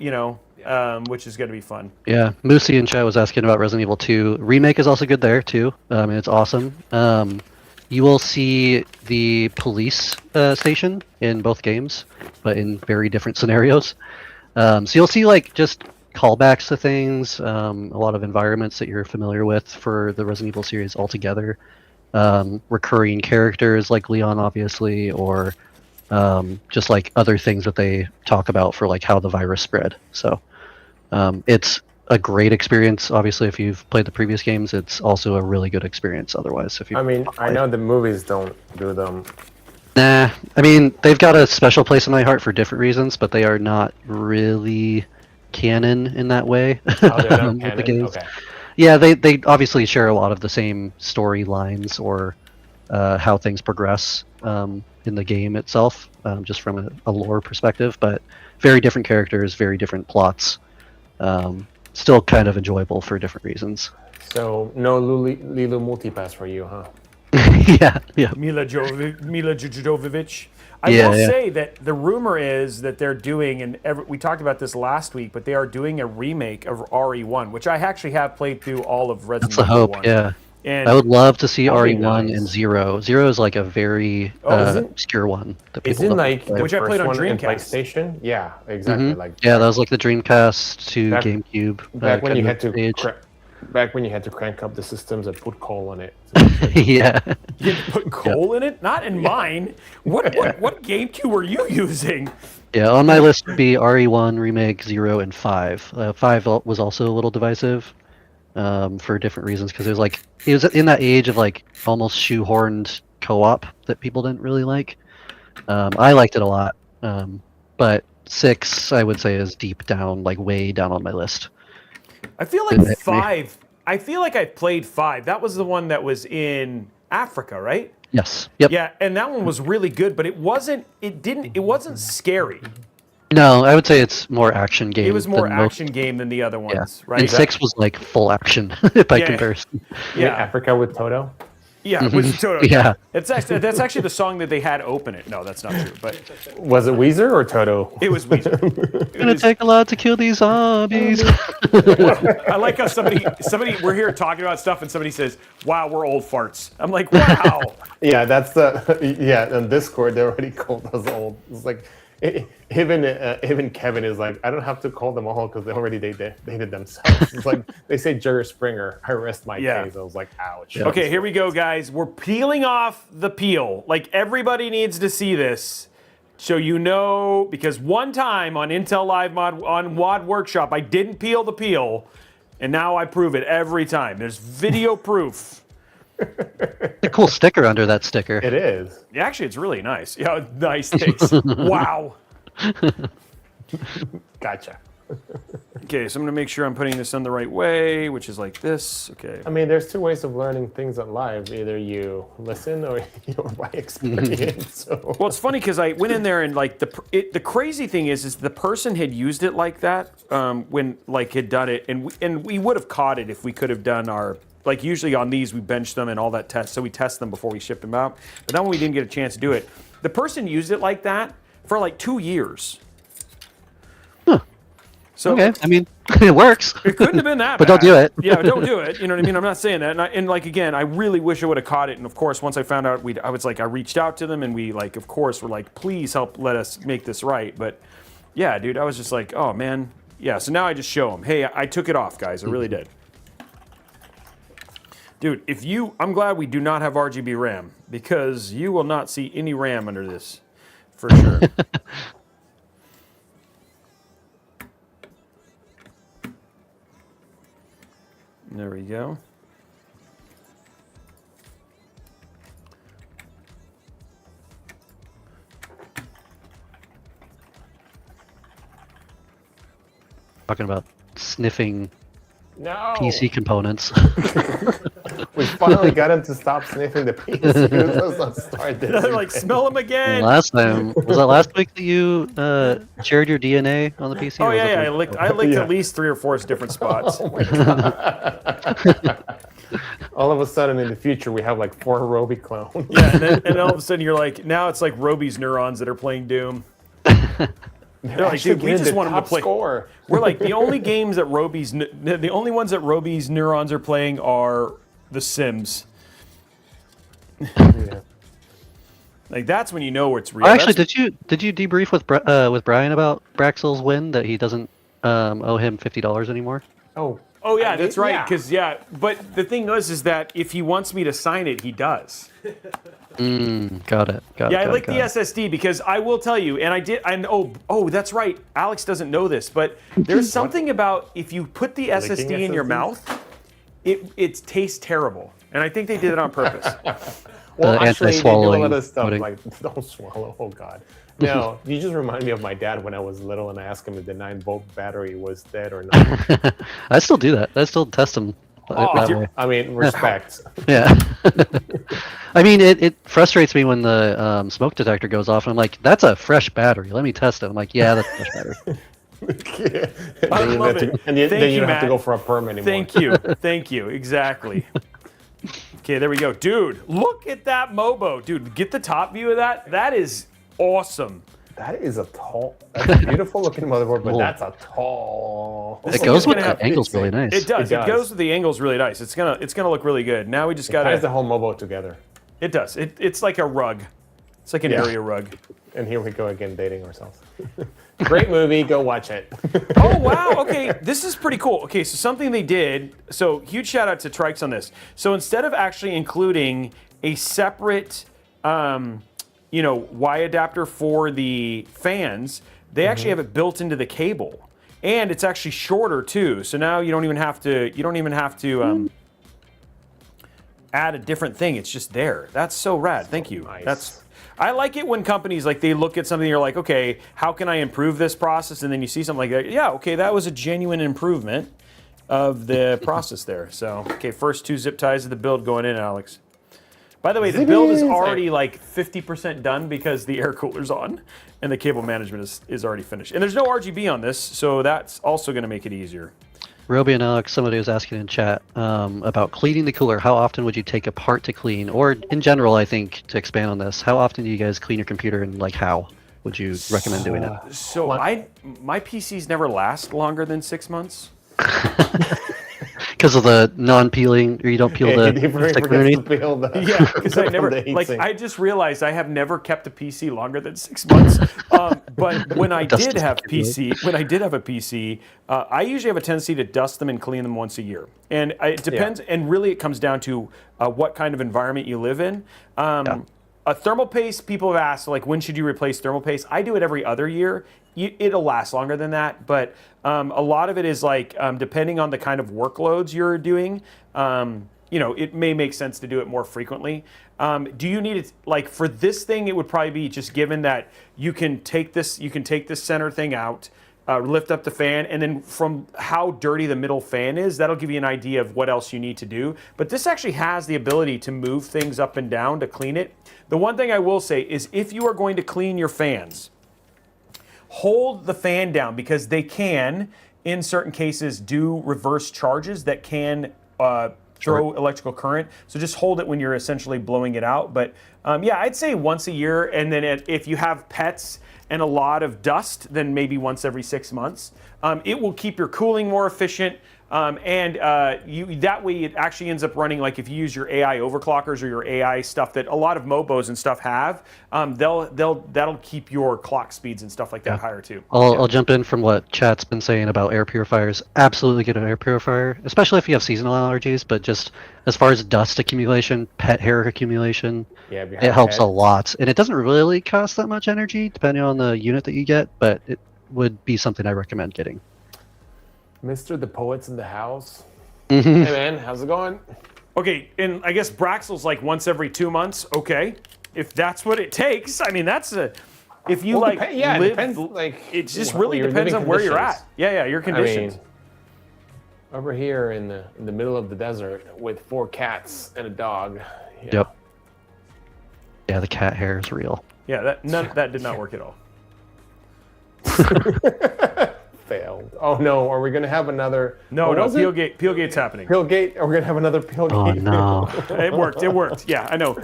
Which is going to be fun. Yeah, Moosey in chat was asking about Resident Evil 2. Remake is also good there too. And it's awesome. You will see the police station in both games, but in very different scenarios. So you'll see like just callbacks to things, a lot of environments that you're familiar with for the Resident Evil series altogether. Recurring characters like Leon, obviously, or just like other things that they talk about for like how the virus spread. So it's a great experience. Obviously, if you've played the previous games, it's also a really good experience. Otherwise, if you, I know the movies don't do them. Nah, I mean they've got a special place in my heart for different reasons, but they are not really canon in that way. Oh, they're not with canon? the games. Okay. Yeah, they obviously share a lot of the same storylines or how things progress in the game itself, just from a lore perspective, but very different characters, very different plots. Still kind of enjoyable for different reasons. So no Lulu Multipass for you, huh? Yeah. Mila Jovovich. I will say that the rumor is that they're doing, and we talked about this last week, but they are doing a remake of RE1, which I actually have played through all of Resident That's the Evil hope. 1. Yeah. And I would love to see That'd be RE1 nice. and Zero. Zero is like a very obscure one that people Isn't don't like play. the Which I played first on one in Dreamcast. PlayStation? Yeah, exactly. Like Yeah, that was like the Dreamcast to GameCube. back when kind you of had to stage. back when you had to crank up the systems and put coal on it. Yeah. you had to put coal in it? Not in mine. What GameCube were you using? Yeah, on my list would be RE1, Remake, 0, and 5. 5 was also a little divisive for different reasons, because it was in that age of like almost shoehorned co-op that people didn't really like. I liked it a lot, but 6 I would say is deep down, like way down on my list. I feel like 5. I feel like I played 5. That was the one that was in Africa, right? Yes. Yep. Yeah, and that one was really good, but it wasn't scary. No, I would say it's more action game. It was more than most. action game than the other ones, Yeah. right? And 6 was like full action by comparison. Yeah. Africa with Toto. Yeah, with Toto. Yeah. That's actually the song that they had open it. No, that's not true. But Was it Weezer or Toto? it was Weezer. It's gonna take a lot to kill these zombies. I like how somebody we're here talking about stuff and somebody says, "Wow, we're old farts." I'm like, "Wow." Yeah, that's on Discord they already called us old. It's like even Kevin is like, I don't have to call them all because they already dated themselves. It's like they say Jerry Springer. I rest my case. I was like, ouch. Yeah. Okay, here we go, guys. We're peeling off the peel. Like, everybody needs to see this. So you know, because one time on Intel Live on WOD Workshop, I didn't peel the peel, and now I prove it every time. There's video proof. A cool sticker under that sticker. It is. Yeah, actually, it's really nice. Yeah, nice takes. Wow. Gotcha. Okay, so I'm gonna make sure I'm putting this in the right way, which is like this. Okay. I mean, there's two ways of learning things on live. Either you listen or you're by experience. So. Well, it's funny because I went in there and like the crazy thing is the person had used it like that when like had done it, and we would have caught it if we could have done our. Like, usually on these, we bench them and all that test, so we test them before we ship them out. But then when we didn't get a chance to do it, the person used it like that for like 2 years. Huh. So Okay, I mean, it works. it couldn't have been that But bad. don't do it. Yeah, don't do it. You know what I mean? I'm not saying that. And like, again, I really wish I would have caught it. And of course, once I found out, I reached out to them and we like, of course, were like, please let us make this right. But yeah, dude, I was just like, oh man. Yeah, so now I just show them, hey, I took it off, guys. I really did. Dude, I'm glad we do not have RGB RAM, because you will not see any RAM under this, for sure. There we go. Talking about sniffing No. PC components. We finally got him to stop sniffing the PC. Let's not start this. They're like, smell them again. Was that last week that you shared your DNA on the PC? Oh or was yeah, it I the- licked at least 3 or 4 different spots. Oh my god. All of a sudden in the future we have like 4 Roby clones. Yeah, and all of a sudden you're like, now it's like Roby's neurons that are playing Doom. They're like, dude, we just want him to play. Score. We're like, the only games that the only ones that Roby's neurons are playing are The Sims. Yeah. Like, that's when you know it's real. Oh, actually, did you debrief with Brian about Braxel's win, that he doesn't owe him $50 anymore? Oh yeah, that's right. Yeah. Because but the thing is that if he wants me to sign it, he does. Got it. Yeah, I like the SSD because I will tell you, and I did. And oh, that's right. Alex doesn't know this, but there's something about if you put the SSD in your mouth, it tastes terrible, and I think they did it on purpose. Well, actually, they do a lot anti-swallowing of stuff coating. like don't swallow. Oh God. No, you just remind me of my dad when I was little, and I asked him if the 9-volt battery was dead or not. I still do that. I still test them. that way. I mean, respect. Yeah. I mean, it frustrates me when the smoke detector goes off, and I'm like, that's a fresh battery. Let me test it. I'm like, yeah, that's a fresh battery. I love it. And then Thank you you, don't have to Matt. go for a perm anymore. Thank you. Exactly. Okay, there we go. Dude, look at that Mobo. Dude, get the top view of that. That is awesome. That is a beautiful looking motherboard, but that's a tall. It goes with the angles really nice. It does. It goes with the angles really nice. It's gonna look really good. Now we just got to ties the whole Mobo together. It does. It's like a rug. It's like an area rug. And here we go again, dating ourselves. Great movie. Go watch it. Oh, wow. Okay, this is pretty cool. Okay, so something they did. So huge shout out to TRYX on this. So instead of actually including a separate, Y adapter for the fans, they actually have it built into the cable, and it's actually shorter too. So now you don't even have to. Add a different thing. It's just there. That's so rad. Thank you. Nice. I like it when companies like they look at something. You're like, okay, how can I improve this process? And then you see something like that. Yeah, okay, that was a genuine improvement of the process there. So, okay, first 2 zip ties of the build going in, Alex. By the way, the build is already like 50% done because the air cooler's on and the cable management is already finished. And there's no RGB on this, so that's also going to make it easier. Roby and Alex, somebody was asking in chat about cleaning the cooler. How often would you take apart to clean? Or in general, I think, to expand on this, how often do you guys clean your computer and like how would you recommend doing it? So my PCs never last longer than 6 months. Because of the non-peeling, or you don't peel the stick underneath? Yeah, because I never, I just realized I have never kept a PC longer than 6 months. But when I did have a PC, I usually have a tendency to dust them and clean them once a year. And it depends, and really it comes down to what kind of environment you live in. A thermal paste, people have asked, like, when should you replace thermal paste? I do it every other year. It'll last longer than that, but a lot of it is like, depending on the kind of workloads you're doing, it may make sense to do it more frequently. Do you need it, like for this thing, it would probably be just given that you can take this center thing out, lift up the fan, and then from how dirty the middle fan is, that'll give you an idea of what else you need to do. But this actually has the ability to move things up and down to clean it. The one thing I will say is if you are going to clean your fans, hold the fan down because they can, in certain cases, do reverse charges that can throw electrical current. So just hold it when you're essentially blowing it out. But I'd say once a year. And then if you have pets and a lot of dust, then maybe once every 6 months. It will keep your cooling more efficient. That way it actually ends up running, like if you use your AI overclockers or your AI stuff that a lot of Mobos and stuff have, that'll keep your clock speeds and stuff like that higher too. I'll jump in from what chat's been saying about air purifiers. Absolutely get an air purifier, especially if you have seasonal allergies, but just as far as dust accumulation, pet hair accumulation, it helps a lot. And it doesn't really cost that much energy depending on the unit that you get, but it would be something I recommend getting. Mr. The Poet's in the house. Hey man, how's it going? Okay, and I guess Braxel's like once every 2 months. Okay, if that's what it takes. I mean, that's if you live. It depends. Like it just really depends on where you're at. Yeah, your conditions. I mean, over here in the middle of the desert with 4 cats and a dog. Yep. Yeah, the cat hair is real. Yeah, that did not work at all. Failed. Oh no, are we gonna have another? No, Peelgate's happening. Peelgate, are we gonna have another Peelgate? Oh no. It worked. Yeah, I know.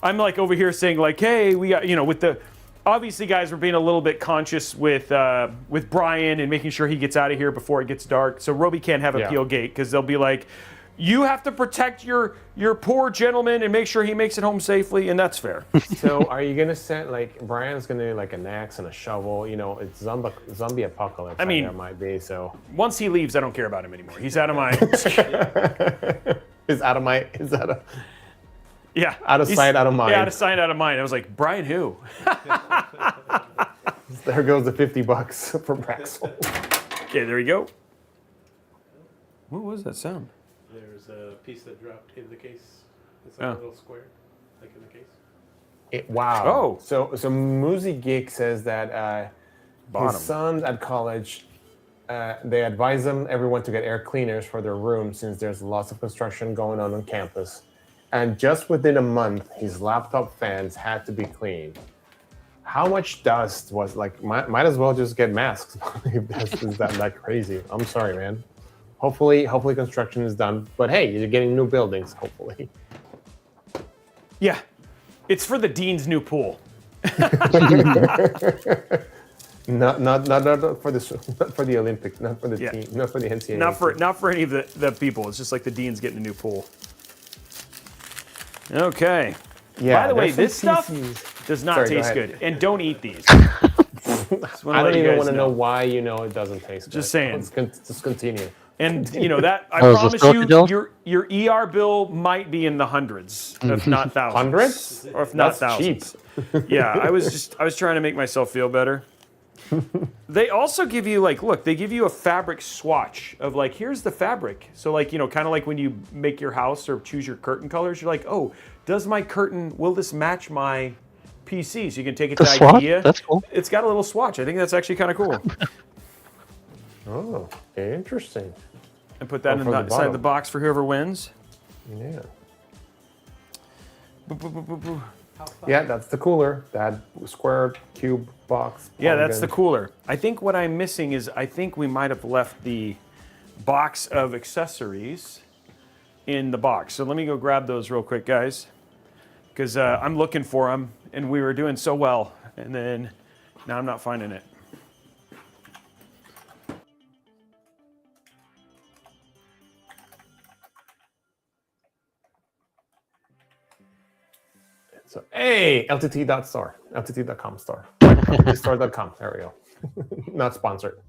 I'm like over here saying like, hey, we got, with the, obviously guys, we're being a little bit conscious with Brian and making sure he gets out of here before it gets dark. So Roby can't have a Peelgate because they'll be like, you have to protect your poor gentleman and make sure he makes it home safely, and that's fair. So are you gonna send, like, Brian's gonna do like an axe and a shovel? It's zombie apocalypse. I mean, there might be. So once he leaves, I don't care about him anymore. He's out of my. He's out of my. Is that a? Yeah. Out of sight, out of mind. Yeah, out of sight, out of mind. I was like, Brian, who? There goes the $50 for Braxel. Okay, there you go. What was that sound? There's a piece that dropped in the case. It's like a little square, like in the case. Wow. Oh. So Muzi Geek says that his sons at college, they advise everyone to get air cleaners for their room since there's lots of construction going on campus. And just within a month, his laptop fans had to be cleaned. How much dust was, like, might as well just get masks if dust is that crazy. I'm sorry, man. Hopefully construction is done. But hey, you're getting new buildings, hopefully. Yeah. It's for the Dean's new pool. Not for the Olympics, not for the team, not for the NCAA. Not for any of the people. It's just like the Dean's getting a new pool. Okay. Yeah. By the way, this stuff does not taste good, and don't eat these. I don't even want to know why it doesn't taste good. Just saying. Just continue. And that I promise you, your ER bill might be in the hundreds, if not thousands. Hundreds? Or if not That's thousands. Cheap. Yeah, I was trying to make myself feel better. They also give you they give you a fabric swatch of here's the fabric. So kind of like when you make your house or choose your curtain colors, you're like, oh, will this match my PC? So you can take it to IKEA. That's cool. It's got a little swatch. I think that's actually kind of cool. Oh, interesting. And put that inside the box for whoever wins. Yeah. Yeah, that's the cooler. That square cube box. Yeah, that's the cooler. I think what I'm missing is we might have left the box of accessories in the box. So let me go grab those real quick, guys, because I'm looking for them, and we were doing so well, and then now I'm not finding it. So, hey, LTT.store, LTT.com store, LTTstore.com. There we go. Not sponsored.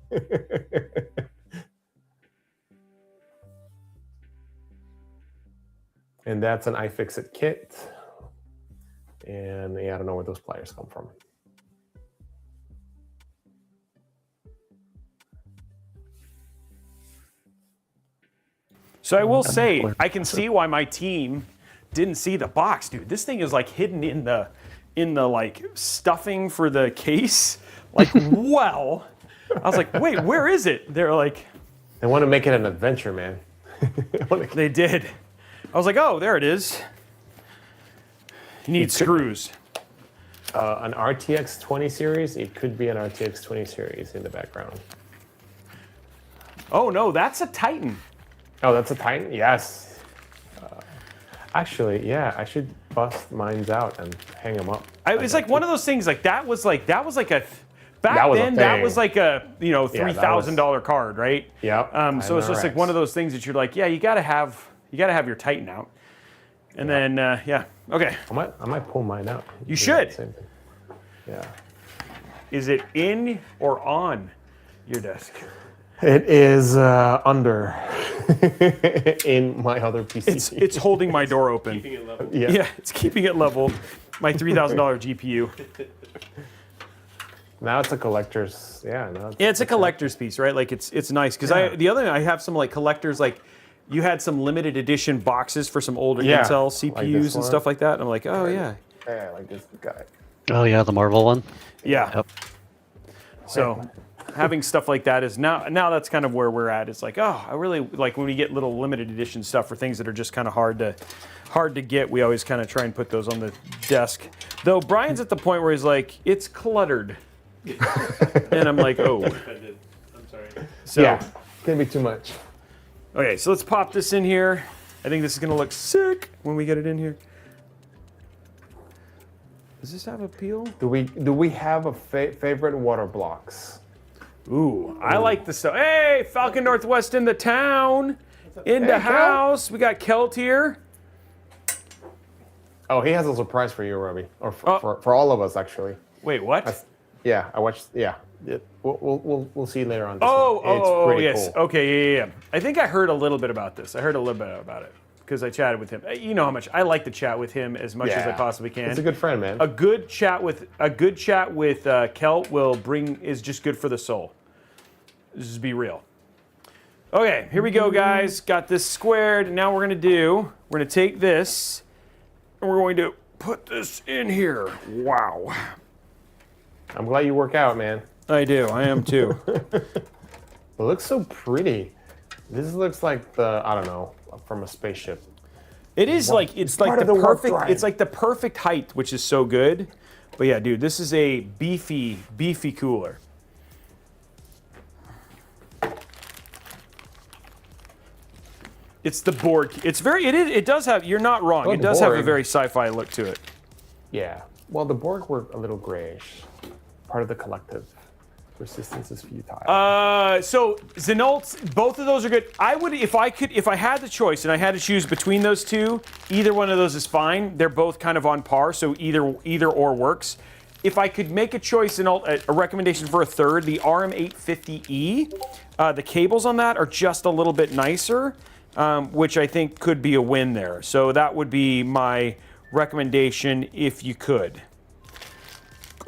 And that's an iFixit kit. And yeah, I don't know where those pliers come from. So I will say, I can see why my team didn't see the box, dude. This thing is hidden in the stuffing for the case. Well, I was like, wait, where is it? They're like, they want to make it an adventure, man. They did. I was like, oh, there it is. You need screws. An RTX 20 series. It could be an RTX 20 series in the background. Oh no, that's a Titan. Oh, that's a Titan? Yes. Actually, yeah, I should bust mines out and hang them up. It's one of those things. That was like a $3,000 card, right? Yeah. So it's just one of those things that you're like, yeah, you gotta have your Titan out, and then yeah, okay. I might pull mine out. You should. Same thing. Yeah. Is it in or on your desk? It is under in my other PC. It's holding my door open. Keeping it level. Yeah, it's keeping it level. My $3,000 GPU. Now it's a collector's. Yeah, it's a collector's piece, right? It's nice because I have some collectors you had some limited edition boxes for some older Intel CPUs and stuff like that. And I'm like, oh yeah. Yeah, like this guy. Oh yeah, the Marvel one. Yeah. Yep. So having stuff like that is now that's kind of where we're at. It's I really like when we get little limited edition stuff for things that are just kind of hard to get. We always kind of try and put those on the desk. Though Brian's at the point where he's like, it's cluttered. And I'm like, oh. I'm sorry. So, yeah, it's gonna be too much. Okay, so let's pop this in here. I think this is gonna look sick when we get it in here. Does this have a peel? Do we have a favorite water blocks? Ooh, I like the stuff. Hey, Falcon Northwest in the town, in the house. We got Kelt here. Oh, he has a surprise for you, Robbie, or for all of us actually. Wait, what? Yeah, I watched. Yeah, we'll see later on. Oh, pretty yes. Cool. Okay, yeah. I think I heard a little bit about this. I heard a little bit about it because I chatted with him. You know how much I like to chat with him as much as I possibly can. He's a good friend, man. A good chat with Kelt is just good for the soul. Just be real. Okay, here we go, guys. Got this squared. Now we're gonna take this and we're going to put this in here. Wow. I'm glad you work out, man. I do. I am too. It looks so pretty. This looks like I don't know, from a spaceship. It is it's like the perfect height, which is so good. But yeah, dude, this is a beefy cooler. It's the Borg. It's very. It does have. You're not wrong. Oh, it does have a Borg. very sci-fi look to it. Yeah. Well, the Borg were a little grayish. Part of the collective. Resistance is futile. So Xenolts, both of those are good. I would, if I had the choice and I had to choose between those two, either one of those is fine. They're both kind of on par, so either or works. If I could make a choice, a recommendation for a third, the RM850E, the cables on that are just a little bit nicer, which I think could be a win there. So that would be my recommendation if you could.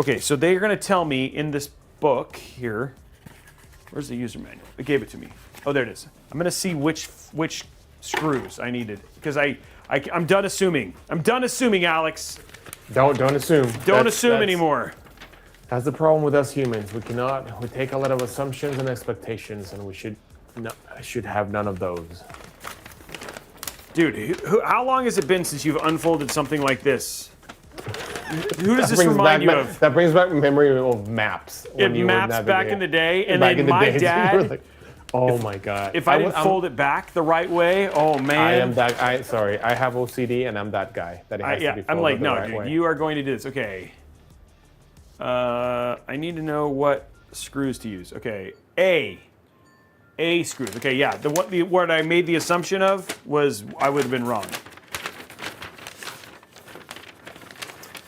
Okay, so they're going to tell me in this book here. Where's the user manual? It gave it to me. Oh, there it is. I'm going to see which screws I needed because I'm done assuming. I'm done assuming, Alex. Don't assume. Don't assume anymore. That's the problem with us humans. We take a lot of assumptions and expectations, and I should have none of those. Dude, how long has it been since you've unfolded something like this? Who does this remind you of? That brings back memory of maps. Maps back in the day, and then my dad. Like, oh my god! If I didn't fold it back the right way, oh man. I am that. Sorry, I have OCD, and I'm that guy. That it has to be folded I'm like, the no, right dude, way. you are going to do this. Okay. I need to know what screws to use. Okay, A screws. Okay, yeah. What I made the assumption of was I would have been wrong.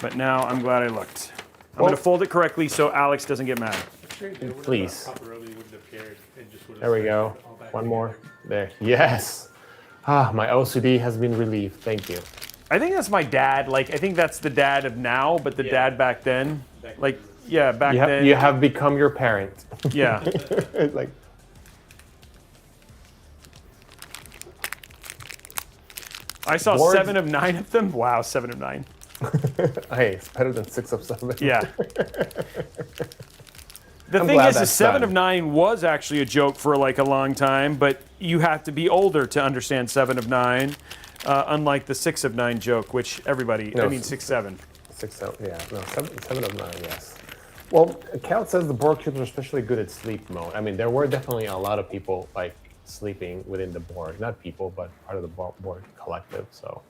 But now I'm glad I looked. I'm going to fold it correctly so Alex doesn't get mad. Please. There we go. One more. There. Yes. My OCD has been relieved. Thank you. I think that's my dad. Like, I think that's the dad of now, but the dad back then. Like, yeah, back then. You have become your parent. Yeah. Like. I saw 7 of 9 of them. Wow, 7 of 9. Hey, it's better than 6 of 7. Yeah. The thing is, 7 of 9 was actually a joke for like a long time, but you have to be older to understand 7 of 9, unlike the 6 of 9 joke, which everybody, I mean 6, 7. 6, 7, yeah. No, 7 of 9, yes. Well, Cal says the Borg cubes are especially good at sleep mode. I mean, there were definitely a lot of people like sleeping within the Borg. Not people, but part of the Borg collective, so.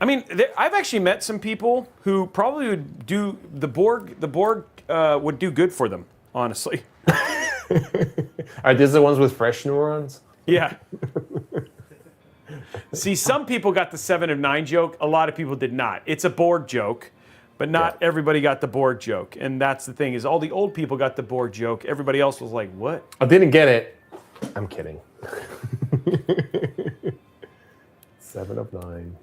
I mean, I've actually met some people who probably would do the Borg. The Borg would do good for them, honestly. Are these the ones with fresh neurons? Yeah. See, some people got the 7 of 9 joke. A lot of people did not. It's a Borg joke, but not everybody got the Borg joke. And that's the thing is, all the old people got the Borg joke. Everybody else was like, "What?" I didn't get it. I'm kidding. 7 of 9.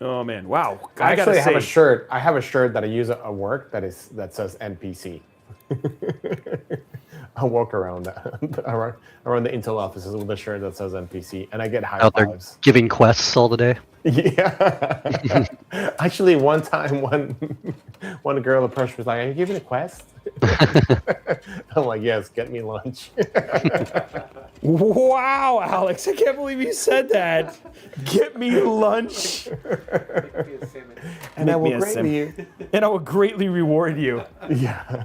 Oh man! Wow. I actually have a shirt. I have a shirt that I use at work that says NPC. I walk around around the Intel offices with a shirt that says NPC, and I get high Out there fives. giving quests all the day. Yeah. Actually, one time, one girl approached me, was like, "Are you giving a quest?" I'm like, "Yes, get me lunch." Wow, Alex! I can't believe you said that. Get me lunch. And I will greatly reward you. Yeah.